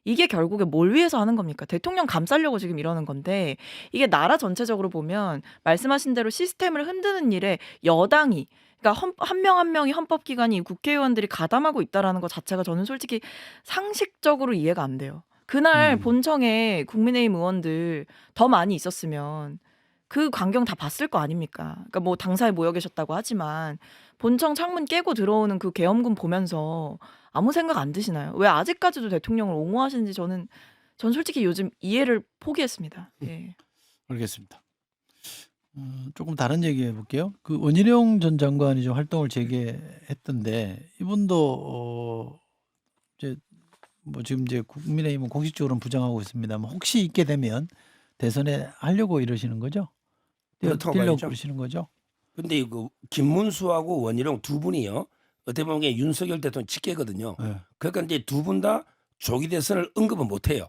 이게 결국에 뭘 위해서 하는 겁니까? 대통령 감싸려고 지금 이러는 건데 이게 나라 전체적으로 보면 말씀하신 대로 시스템을 흔드는 일에 여당이 그러니까 한 명 한 명이 헌법기관이 국회의원들이 가담하고 있다라는 것 자체가 저는 솔직히 상식적으로 이해가 안 돼요. 그날 본청에 국민의힘 의원들 더 많이 있었으면 그 광경 다 봤을 거 아닙니까? 그러니까 뭐 당사에 모여 계셨다고 하지만 본청 창문 깨고 들어오는 그 계엄군 보면서 아무 생각 안 드시나요? 왜 아직까지도 대통령을 옹호하시는지 전 솔직히 요즘 이해를 포기했습니다. 예. 알겠습니다. 조금 다른 얘기 해볼게요. 그 원희룡 전 장관이 좀 활동을 재개했던데 이분도 이제 뭐 지금 이제 국민의힘은 공식적으로는 부정하고 있습니다만 혹시 있게 되면 대선에 하려고 이러시는 거죠? 그렇다고 뛰려고 봐야죠. 그러시는 거죠? 근데 그 김문수하고 원희룡 두 분이요. 어떻게 보면 윤석열 대통령 직계거든요. 네. 그러니까 이제 두 분 다 조기 대선을 언급은 못 해요.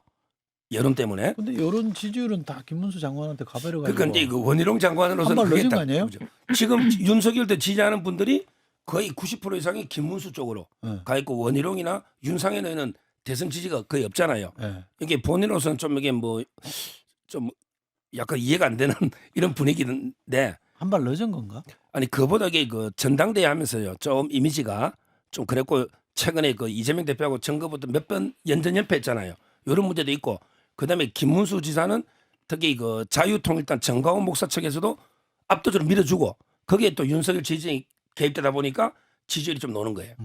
여론 때문에. 근데 여론 지지율은 다 김문수 장관한테 가버려 가지고. 그러니까 이제 그 원희룡 장관으로서는 한발 그게 늦은 거 딱 아니에요? 그죠. 지금 윤석열도 지지하는 분들이 거의 90% 이상이 김문수 쪽으로 네. 가 있고 원희룡이나 윤상현에는 대선 지지가 거의 없잖아요. 네. 이게 본인으로서는 좀 이게 뭐 좀 약간 이해가 안 되는 이런 분위기인데 한발 늦은 건가? 아니 그보다 이게 그 전당대회 하면서요 좀 이미지가 좀 그랬고 최근에 그 이재명 대표하고 선거부터 몇 번 연전연패했잖아요. 이런 문제도 있고 그다음에 김문수 지사는 특히 그 자유통일당 정광훈 목사 측에서도 압도적으로 밀어주고 거기에 또 윤석열 지지층이 개입되다 보니까 지지율이 좀 노는 거예요.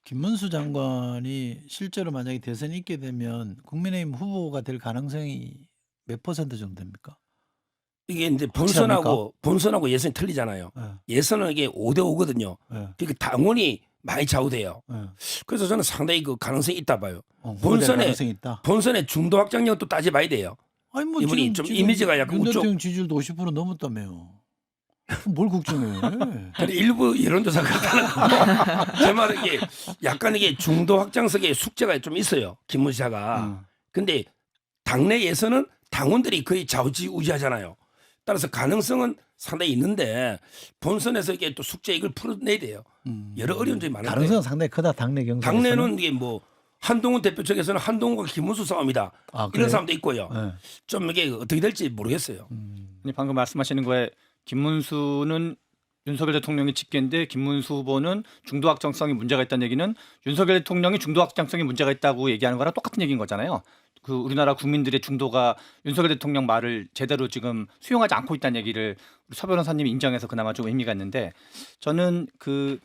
김문수 장관이 실제로 만약에 대선이 있게 되면 국민의힘 후보가 될 가능성이 몇 퍼센트 정도 됩니까? 이게 이제 확실합니까? 본선하고 예선이 틀리잖아요. 네. 예선은 이게 5대5거든요. 네. 그러니까 당원이 많이 좌우돼요. 네. 그래서 저는 상당히 그 가능성이 있다 봐요. 후보 될 본선에- 가능성이 있다. 본선의 중도 확장력도 따져봐야 돼요. 아니 뭐 이분이 좀 이미지가 약간 윤 우쪽. 대통령 지지율도 50% 넘었다며요. 뭘 걱정해? 근데 일부 여론조사가 그렇다는 거. 제 말은 이게 약간 이게 중도 확장석에 숙제가 좀 있어요. 김문수가. 근데 당내 예선은 당원들이 거의 좌우지우지하잖아요. 따라서 가능성은 상당히 있는데 본선에서 이게 또 숙제 이걸 풀어내야 돼요. 여러 어려운 점이 많은데 가능성은 상당히 크다. 당내 경선. 당내는 이게 뭐 한동훈 대표 측에서는 한동훈과 김문수 싸움이다. 이런 사람도 있고요. 네. 좀 이게 어떻게 될지 모르겠어요. 아니, 방금 말씀하시는 거에 김문수는 윤석열 대통령이 직계인데 김문수 후보는 중도 확장성이 문제가 있다는 얘기는 윤석열 대통령이 중도 확장성이 문제가 있다고 얘기하는 거랑 똑같은 얘기인 거잖아요. 그 우리나라 국민들의 중도가 윤석열 대통령 말을 제대로 지금 수용하지 않고 있다는 얘기를 우리 서 변호사님이 인정해서 그나마 좀 의미가 있는데 저는 그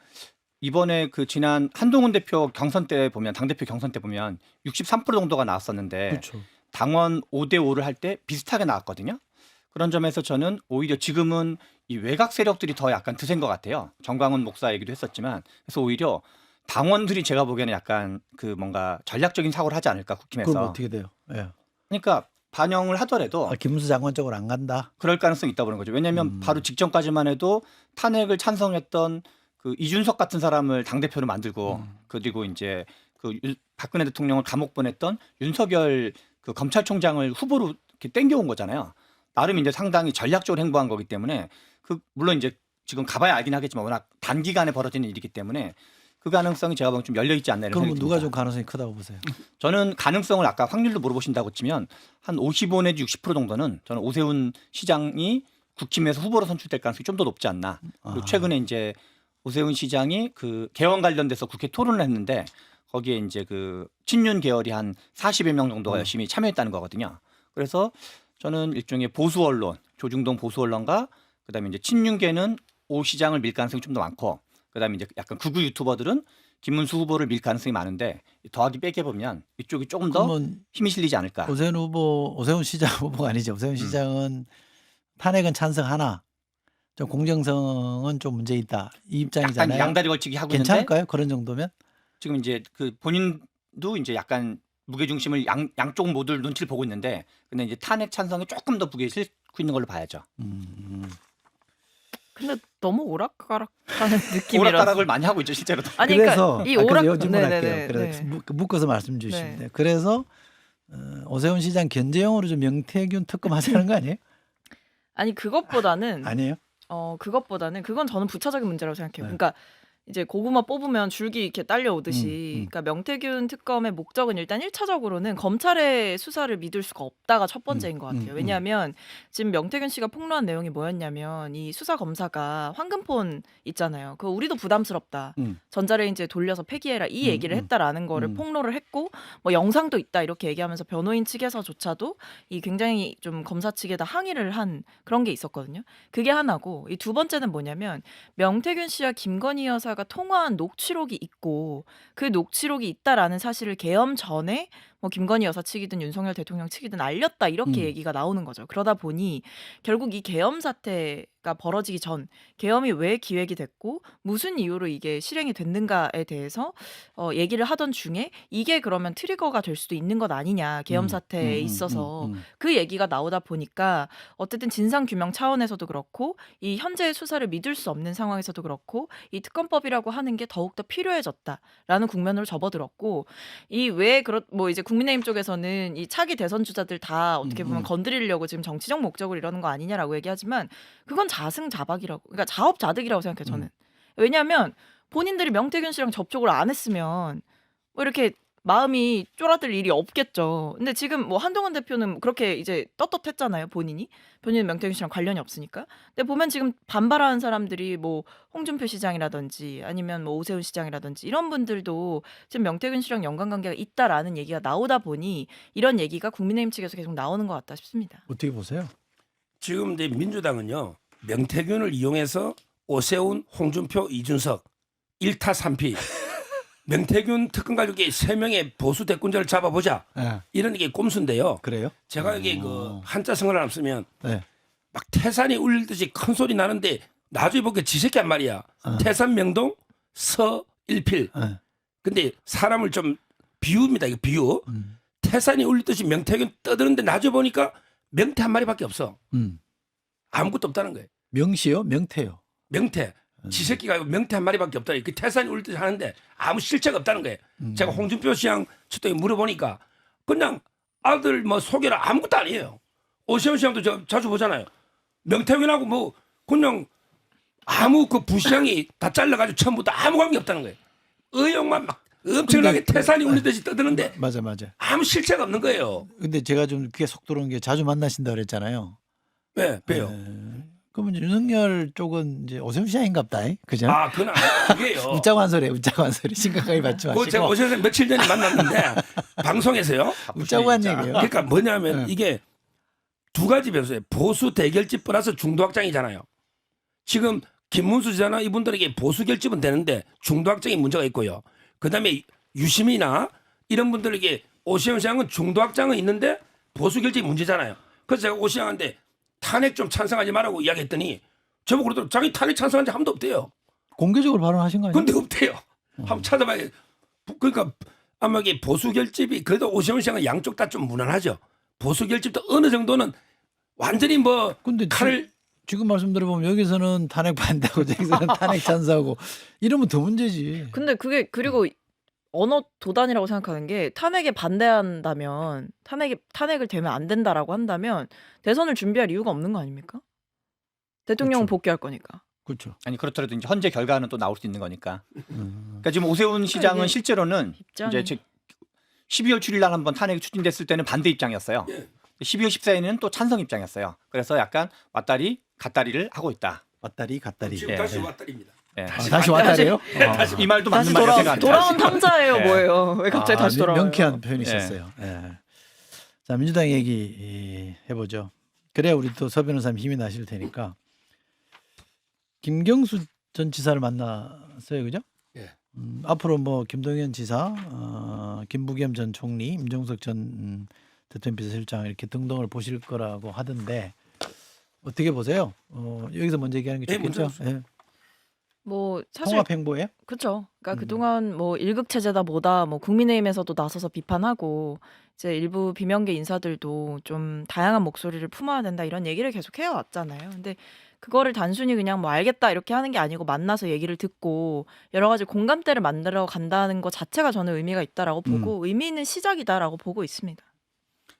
이번에 그 지난 한동훈 대표 경선 때 보면 당대표 경선 때 보면 63% 정도가 나왔었는데 그렇죠. 당원 5대5를 할 때 비슷하게 나왔거든요. 그런 점에서 저는 오히려 지금은 이 외곽 세력들이 더 약간 드센 것 같아요. 정광훈 목사 얘기도 했었지만 그래서 오히려 당원들이 제가 보기에는 약간 그 뭔가 전략적인 사고를 하지 않을까 그럼 국힘에서. 어떻게 돼요? 예. 그러니까 반영을 하더라도 김문수 장관 쪽으로 안 간다. 그럴 가능성이 있다고 보는 거죠. 왜냐하면 바로 직전까지만 해도 탄핵을 찬성했던 그 이준석 같은 사람을 당대표로 만들고 그리고 이제 그 박근혜 대통령을 감옥 보냈던 윤석열 그 검찰총장을 후보로 이렇게 땡겨온 거잖아요. 나름 이제 상당히 전략적으로 행보한 거기 때문에 그 물론 이제 지금 가봐야 알긴 하겠지만 워낙 단기간에 벌어지는 일이기 때문에 그 가능성이 제가 보면 좀 열려 있지 않나 이런 그러면 생각이 누가 듭니다. 좀 가능성이 크다고 보세요? 저는 가능성을 아까 확률로 물어보신다고 치면 한 55 내지 60% 정도는 저는 오세훈 시장이 국힘에서 후보로 선출될 가능성이 좀 더 높지 않나. 그리고 최근에 이제 오세훈 시장이 그 개헌 관련돼서 국회 토론을 했는데 거기에 이제 그 친윤 계열이 한 40여 명 정도가 열심히 참여했다는 거거든요. 그래서 저는 일종의 보수 언론, 조중동 보수 언론과 그다음에 이제 친윤계는 오 시장을 밀 가능성이 좀 더 많고 그다음에 이제 약간 극우 유튜버들은 김문수 후보를 밀 가능성이 많은데 더하기 빼기 보면 이쪽이 조금 더 그러면 힘이 실리지 않을까. 오세훈 시장 후보가 아니죠. 오세훈 시장은 탄핵은 찬성하나 좀 공정성은 좀 문제 있다. 이 약간 입장이잖아요. 양다리 걸치기 하고 있는데 괜찮을까요? 그런 정도면? 지금 이제 그 본인도 이제 약간 무게 중심을 양쪽 모두 눈치를 보고 있는데 근데 이제 탄핵 찬성에 조금 더 무게 실고 있는 걸로 봐야죠. 근데 너무 오락가락하는 느낌이라서. 오락가락을 많이 하고 있죠 실제로도. 아니 그래서 그러니까 이 오락 그래서 질문할게요. 네네네, 그래서 네. 묶어서 말씀 주시면 네. 돼요. 그래서 오세훈 시장 견제용으로 좀 명태균 특검 하자는 거 아니에요? 아니 그것보다는 아니에요? 그것보다는 그건 저는 부차적인 문제라고 생각해요. 네. 그러니까 이제 고구마 뽑으면 줄기 이렇게 딸려오듯이 그러니까 명태균 특검의 목적은 일단 1차적으로는 검찰의 수사를 믿을 수가 없다가 첫 번째인 것 같아요. 왜냐하면 지금 명태균 씨가 폭로한 내용이 뭐였냐면 이 수사 검사가 황금폰 있잖아요. 그거 우리도 부담스럽다. 전자레인지에 돌려서 폐기해라 이 얘기를 했다라는 거를 폭로를 했고 뭐 영상도 있다 이렇게 얘기하면서 변호인 측에서조차도 이 굉장히 좀 검사 측에다 항의를 한 그런 게 있었거든요. 그게 하나고 이 두 번째는 뭐냐면 명태균 씨와 김건희 여사가 통화한 녹취록이 있고 그 녹취록이 있다라는 사실을 계엄 전에 뭐 김건희 여사 측이든 윤석열 대통령 측이든 알렸다 이렇게 얘기가 나오는 거죠. 그러다 보니 결국 이 계엄 사태가 벌어지기 전 계엄이 왜 기획이 됐고 무슨 이유로 이게 실행이 됐는가에 대해서 얘기를 하던 중에 이게 그러면 트리거가 될 수도 있는 것 아니냐 계엄 사태에 있어서 그 얘기가 나오다 보니까 어쨌든 진상 규명 차원에서도 그렇고 이 현재의 수사를 믿을 수 없는 상황에서도 그렇고 이 특검법이라고 하는 게 더욱더 필요해졌다라는 국면으로 접어들었고 이 왜 뭐 이제 국민의힘 쪽에서는 이 차기 대선 주자들 다 어떻게 보면 건드리려고 지금 정치적 목적으로 이러는 거 아니냐라고 얘기하지만 그건 자승자박이라고 그러니까 자업자득이라고 생각해요 저는. 왜냐하면 본인들이 명태균 씨랑 접촉을 안 했으면 뭐 이렇게 마음이 쫄아들 일이 없겠죠. 근데 지금 뭐 한동훈 대표는 그렇게 이제 떳떳했잖아요. 본인은 명태균 씨랑 관련이 없으니까. 근데 보면 지금 반발하는 사람들이 뭐 홍준표 시장이라든지 아니면 뭐 오세훈 시장이라든지 이런 분들도 지금 명태균 씨랑 연관관계가 있다라는 얘기가 나오다 보니 이런 얘기가 국민의힘 측에서 계속 나오는 것 같다 싶습니다. 어떻게 보세요? 지금 이제 민주당은요 명태균을 이용해서 오세훈, 홍준표, 이준석 1타 3피 명태균 특검 가족이 3명의 보수 대권자를 잡아보자 네. 이런 게 꼼수인데요. 그래요? 제가 이게 그 한자성어를 안 쓰면 네. 막 태산이 울리듯이 큰 소리 나는데 나중에 보니까 지새끼 한 말이야. 태산 명동 서일필. 네. 근데 사람을 좀 비유입니다. 이거 비유. 태산이 울리듯이 명태균 떠드는데 나중에 보니까 명태 한 마리밖에 없어. 아무것도 없다는 거예요. 명시요? 명태요? 명태. 지새끼가 아니고 명태 한 마리밖에 없다. 그 태산이 울듯이 하는데 아무 실체가 없다는 거예요. 제가 홍준표 씨랑 저도 물어보니까 그냥 아들 뭐 소개를 아무것도 아니에요. 오세훈 시장도 저 자주 보잖아요. 명태균하고 뭐 그냥 아무 그 부시장이 다 잘라가지고 처음부터 아무 관계 없다는 거예요. 의욕만 막 엄청나게 근데 태산이 울리듯이 떠드는데 맞아. 아무 실체가 없는 거예요. 근데 제가 좀 귀에 속 들어오는 게 자주 만나신다 그랬잖아요. 네, 왜요? 그러면 이제 윤석열 쪽은 이제 오세훈 시장인갑다. 그죠? 아, 그건 그게요. 웃자고 한 소리, 웃자고 한 소리. 심각하게 받지 마시고. 제가 오세훈 씨 며칠 전에 만났는데 방송에서요. 웃자고 한 얘기예요. 그러니까 뭐냐면 이게 두 가지 변수예요. 보수 대결집 플러스 중도 확장이잖아요. 지금 김문수 지사나 이분들에게 보수 결집은 되는데 중도 확장이 문제가 있고요. 그다음에 유시민이나 이런 분들에게 오세훈 시장은 중도 확장은 있는데 보수 결집이 문제잖아요. 그래서 제가 오 시장한테 탄핵 좀 찬성하지 말라고 이야기했더니 저보고 그러더라고요. 자기 탄핵 찬성한 지 한 번도 없대요. 공개적으로 발언하신 거 아니에요? 근데 없대요. 한번 찾아봐야. 그러니까 아마 이게 보수 결집이 그래도 오세훈 시장은 양쪽 다 좀 무난하죠. 보수 결집도 어느 정도는 완전히 뭐 근데 칼을 지금 말씀 들어보면 여기서는 탄핵 반대하고 저기서는 탄핵 찬성하고 이러면 더 문제지. 근데 그게 그리고 언어 도단이라고 생각하는 게 탄핵에 반대한다면 탄핵을 되면 안 된다라고 한다면 대선을 준비할 이유가 없는 거 아닙니까? 대통령은 그렇죠. 복귀할 거니까. 그렇죠. 아니 그렇더라도 이제 헌재 결과는 또 나올 수 있는 거니까. 음. 그러니까 지금 오세훈 시장은 이게 실제로는 입장이 이제 12월 7일 날 한번 탄핵이 추진됐을 때는 반대 입장이었어요. 예. 12월 14일에는 또 찬성 입장이었어요. 그래서 약간 왔다리 갔다리를 하고 있다. 왔다리 갔다리. 지금 예, 다시 예. 왔다립니다. 예. 다시 왔다리요? 이 말도 맞는 다시 말이야. 제가 돌아온 탐자예요, 예. 뭐예요? 왜 갑자기 다시 돌아와요? 명쾌한 표현이셨어요. 예. 자, 민주당 얘기 해보죠. 그래야 우리 또 서 변호사님 힘이 나실 테니까. 김경수 전 지사를 만났어요, 그죠? 예. 앞으로 뭐 김동연 지사, 김부겸 전 총리, 임종석 전 대통령 비서실장 이렇게 등등을 보실 거라고 하던데 어떻게 보세요? 여기서 먼저 얘기하는 게 예, 좋겠죠? 먼저 예. 뭐 사실 통합 행보예요? 그렇죠. 그러니까 음. 그동안 뭐 일극 체제다 뭐다 뭐 국민의힘에서도 나서서 비판하고 이제 일부 비명계 인사들도 좀 다양한 목소리를 품어야 된다 이런 얘기를 계속 해왔잖아요. 근데 그거를 단순히 그냥 뭐 알겠다 이렇게 하는 게 아니고 만나서 얘기를 듣고 여러 가지 공감대를 만들어 간다는 것 자체가 저는 의미가 있다라고 보고 의미 있는 시작이다라고 보고 있습니다.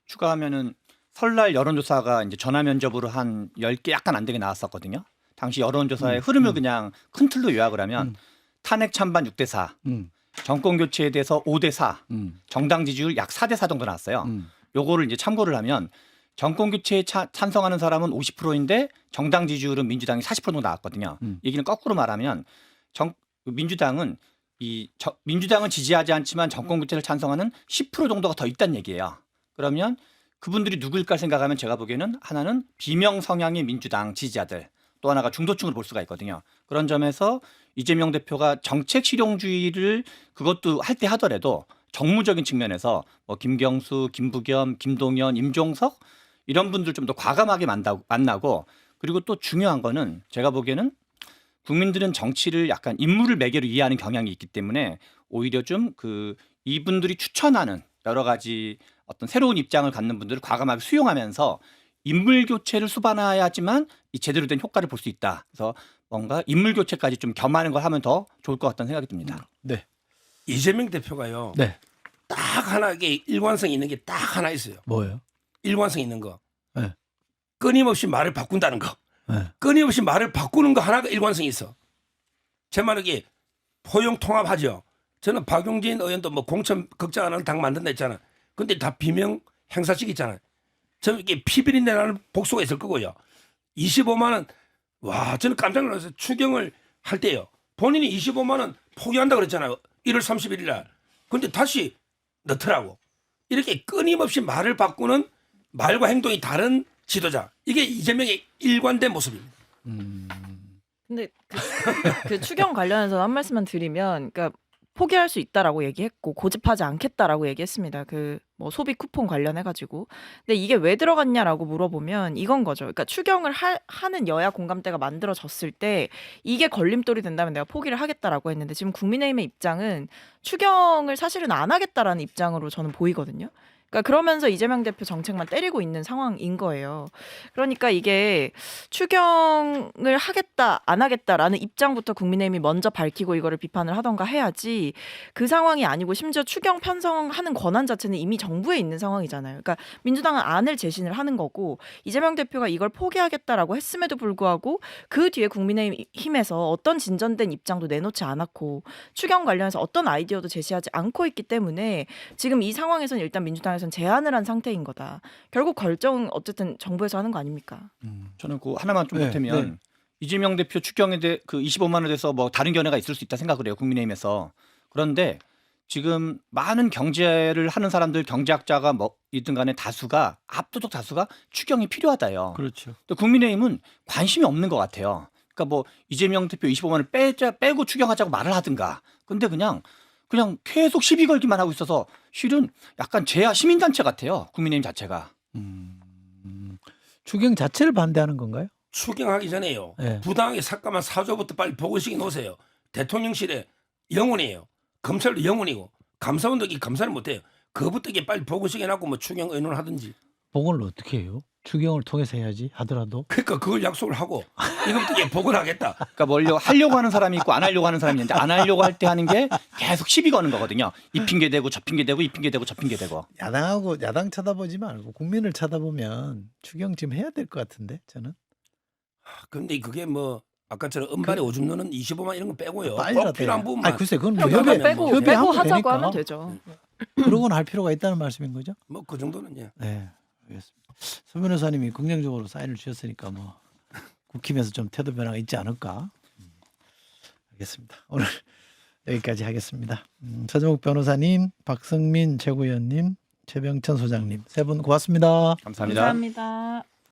추가하면은 설날 여론조사가 이제 전화 면접으로 한 10개 약간 안 되게 나왔었거든요. 당시 여론조사의 흐름을 그냥 큰 틀로 요약을 하면 탄핵 찬반 6대4, 음. 정권 교체에 대해서 5대4, 정당 지지율 약 4대4 정도 나왔어요. 요거를 이제 참고를 하면 정권 교체에 찬성하는 사람은 50%인데 정당 지지율은 민주당이 40% 정도 나왔거든요. 얘기는 거꾸로 말하면 민주당은 민주당은 지지하지 않지만 정권 교체를 찬성하는 10% 정도가 더 있다는 얘기예요. 그러면 그분들이 누구일까 생각하면 제가 보기에는 하나는 비명 성향의 민주당 지지자들, 또 하나가 중도층으로 볼 수가 있거든요. 그런 점에서 이재명 대표가 정책 실용주의를 그것도 할 때 하더라도 정무적인 측면에서 뭐 김경수, 김부겸, 김동연, 임종석 이런 분들 좀 더 과감하게 만나고 그리고 또 중요한 거는 제가 보기에는 국민들은 정치를 약간 인물을 매개로 이해하는 경향이 있기 때문에 오히려 좀 이분들이 추천하는 여러 가지 어떤 새로운 입장을 갖는 분들을 과감하게 수용하면서 인물 교체를 수반해야지만 이 제대로 된 효과를 볼 수 있다. 그래서 뭔가 인물 교체까지 좀 겸하는 걸 하면 더 좋을 것 같다는 생각이 듭니다. 네. 이재명 대표가요. 네. 딱 하나 게 일관성 있는 게 딱 하나 있어요. 뭐예요? 일관성 있는 거. 네. 끊임없이 말을 바꾼다는 거. 네. 끊임없이 말을 바꾸는 거 하나가 일관성이 있어. 제 말은 이게 포용 통합하죠. 저는 박용진 의원도 뭐 공천 걱정 안 하는 당 만든다 했잖아. 근데 다 비명 행사식 있잖아요. 저는 이게 피비린내 나는 복수가 있을 거고요. 25만 원. 와, 저는 깜짝 놀랐어요. 추경을 할 때요. 본인이 25만 원 포기한다 그랬잖아요. 1월 31일 날. 근데 다시 넣더라고. 이렇게 끊임없이 말을 바꾸는 말과 행동이 다른 지도자. 이게 이재명의 일관된 모습입니다. 근데 그 추경 관련해서 한 말씀만 드리면, 그러니까 포기할 수 있다라고 얘기했고 고집하지 않겠다라고 얘기했습니다. 그 뭐 소비 쿠폰 관련해가지고. 근데 이게 왜 들어갔냐라고 물어보면 이건 거죠. 그러니까 추경을 하는 여야 공감대가 만들어졌을 때 이게 걸림돌이 된다면 내가 포기를 하겠다라고 했는데 지금 국민의힘의 입장은 추경을 사실은 안 하겠다라는 입장으로 저는 보이거든요. 그러니까 그러면서 이재명 대표 정책만 때리고 있는 상황인 거예요. 그러니까 이게 추경을 하겠다 안 하겠다라는 입장부터 국민의힘이 먼저 밝히고 이거를 비판을 하던가 해야지 그 상황이 아니고 심지어 추경 편성하는 권한 자체는 이미 정부에 있는 상황이잖아요. 그러니까 민주당은 안을 제시를 하는 거고 이재명 대표가 이걸 포기하겠다라고 했음에도 불구하고 그 뒤에 국민의힘에서 어떤 진전된 입장도 내놓지 않았고 추경 관련해서 어떤 아이디어도 제시하지 않고 있기 때문에 지금 이 상황에서는 일단 민주당에서는 제안을 한 상태인 거다. 결국 결정은 어쨌든 정부에서 하는 거 아닙니까? 저는 그 하나만 좀 네, 보태면 네. 이재명 대표 추경에 대해 그 25만 원에 대해서 뭐 다른 견해가 있을 수 있다 생각을 해요. 국민의힘에서. 그런데 지금 많은 경제를 하는 사람들 경제학자가 뭐 있든 간에 다수가 압도적 다수가 추경이 필요하다요. 그렇죠. 또 국민의힘은 관심이 없는 것 같아요. 그러니까 뭐 이재명 대표 25만 원을 빼고 추경하자고 말을 하든가. 근데 그냥 계속 시비 걸기만 하고 있어서 실은 약간 제야 시민단체 같아요. 국민의힘 자체가. 추경 자체를 반대하는 건가요? 추경하기 전에요. 네. 부당하게 삭감한 사조부터 빨리 보고식이 놓으세요. 대통령실에 영원이에요. 검찰도 영원이고 감사원도 감사를 못해요. 그부터 이게 빨리 보고식이 나고 뭐 추경 의논을 하든지. 봉을 어떻게 해요? 추경을 통해서 해야지 하더라도. 그러니까 그걸 약속을 하고 이것부터 이제 복원하겠다. 그러니까 뭘 하려고 하는 사람이 있고 안 하려고 하는 사람이 있는데 안 하려고 할 때 하는 게 계속 시비 거는 거거든요. 이 핑계 대고 저 핑계 대고 이 핑계 대고 저 핑계 대고. 야당 쳐다보지 말고 국민을 쳐다보면 추경 지금 해야 될 것 같은데 저는. 근데 그게 뭐 아까처럼 은발에 오줌 넣는 25만 이런 거 빼고요. 빨리라도 꼭 필요한 해. 부분만. 글쎄 그건 뭐 협의하면 협의 뭐. 빼고 협의하면 하자고 되니까. 하면 되죠. 그러고는 할 필요가 있다는 말씀인 거죠? 뭐 그 정도는 예. 네, 알겠습니다. 서 변호사님이 긍정적으로 사인을 주셨으니까 뭐 국힘에서 좀 태도 변화가 있지 않을까. 알겠습니다. 오늘 여기까지 하겠습니다. 서정욱 변호사님, 박성민 최고위원님, 최병천 소장님 세 분 고맙습니다. 감사합니다. 감사합니다.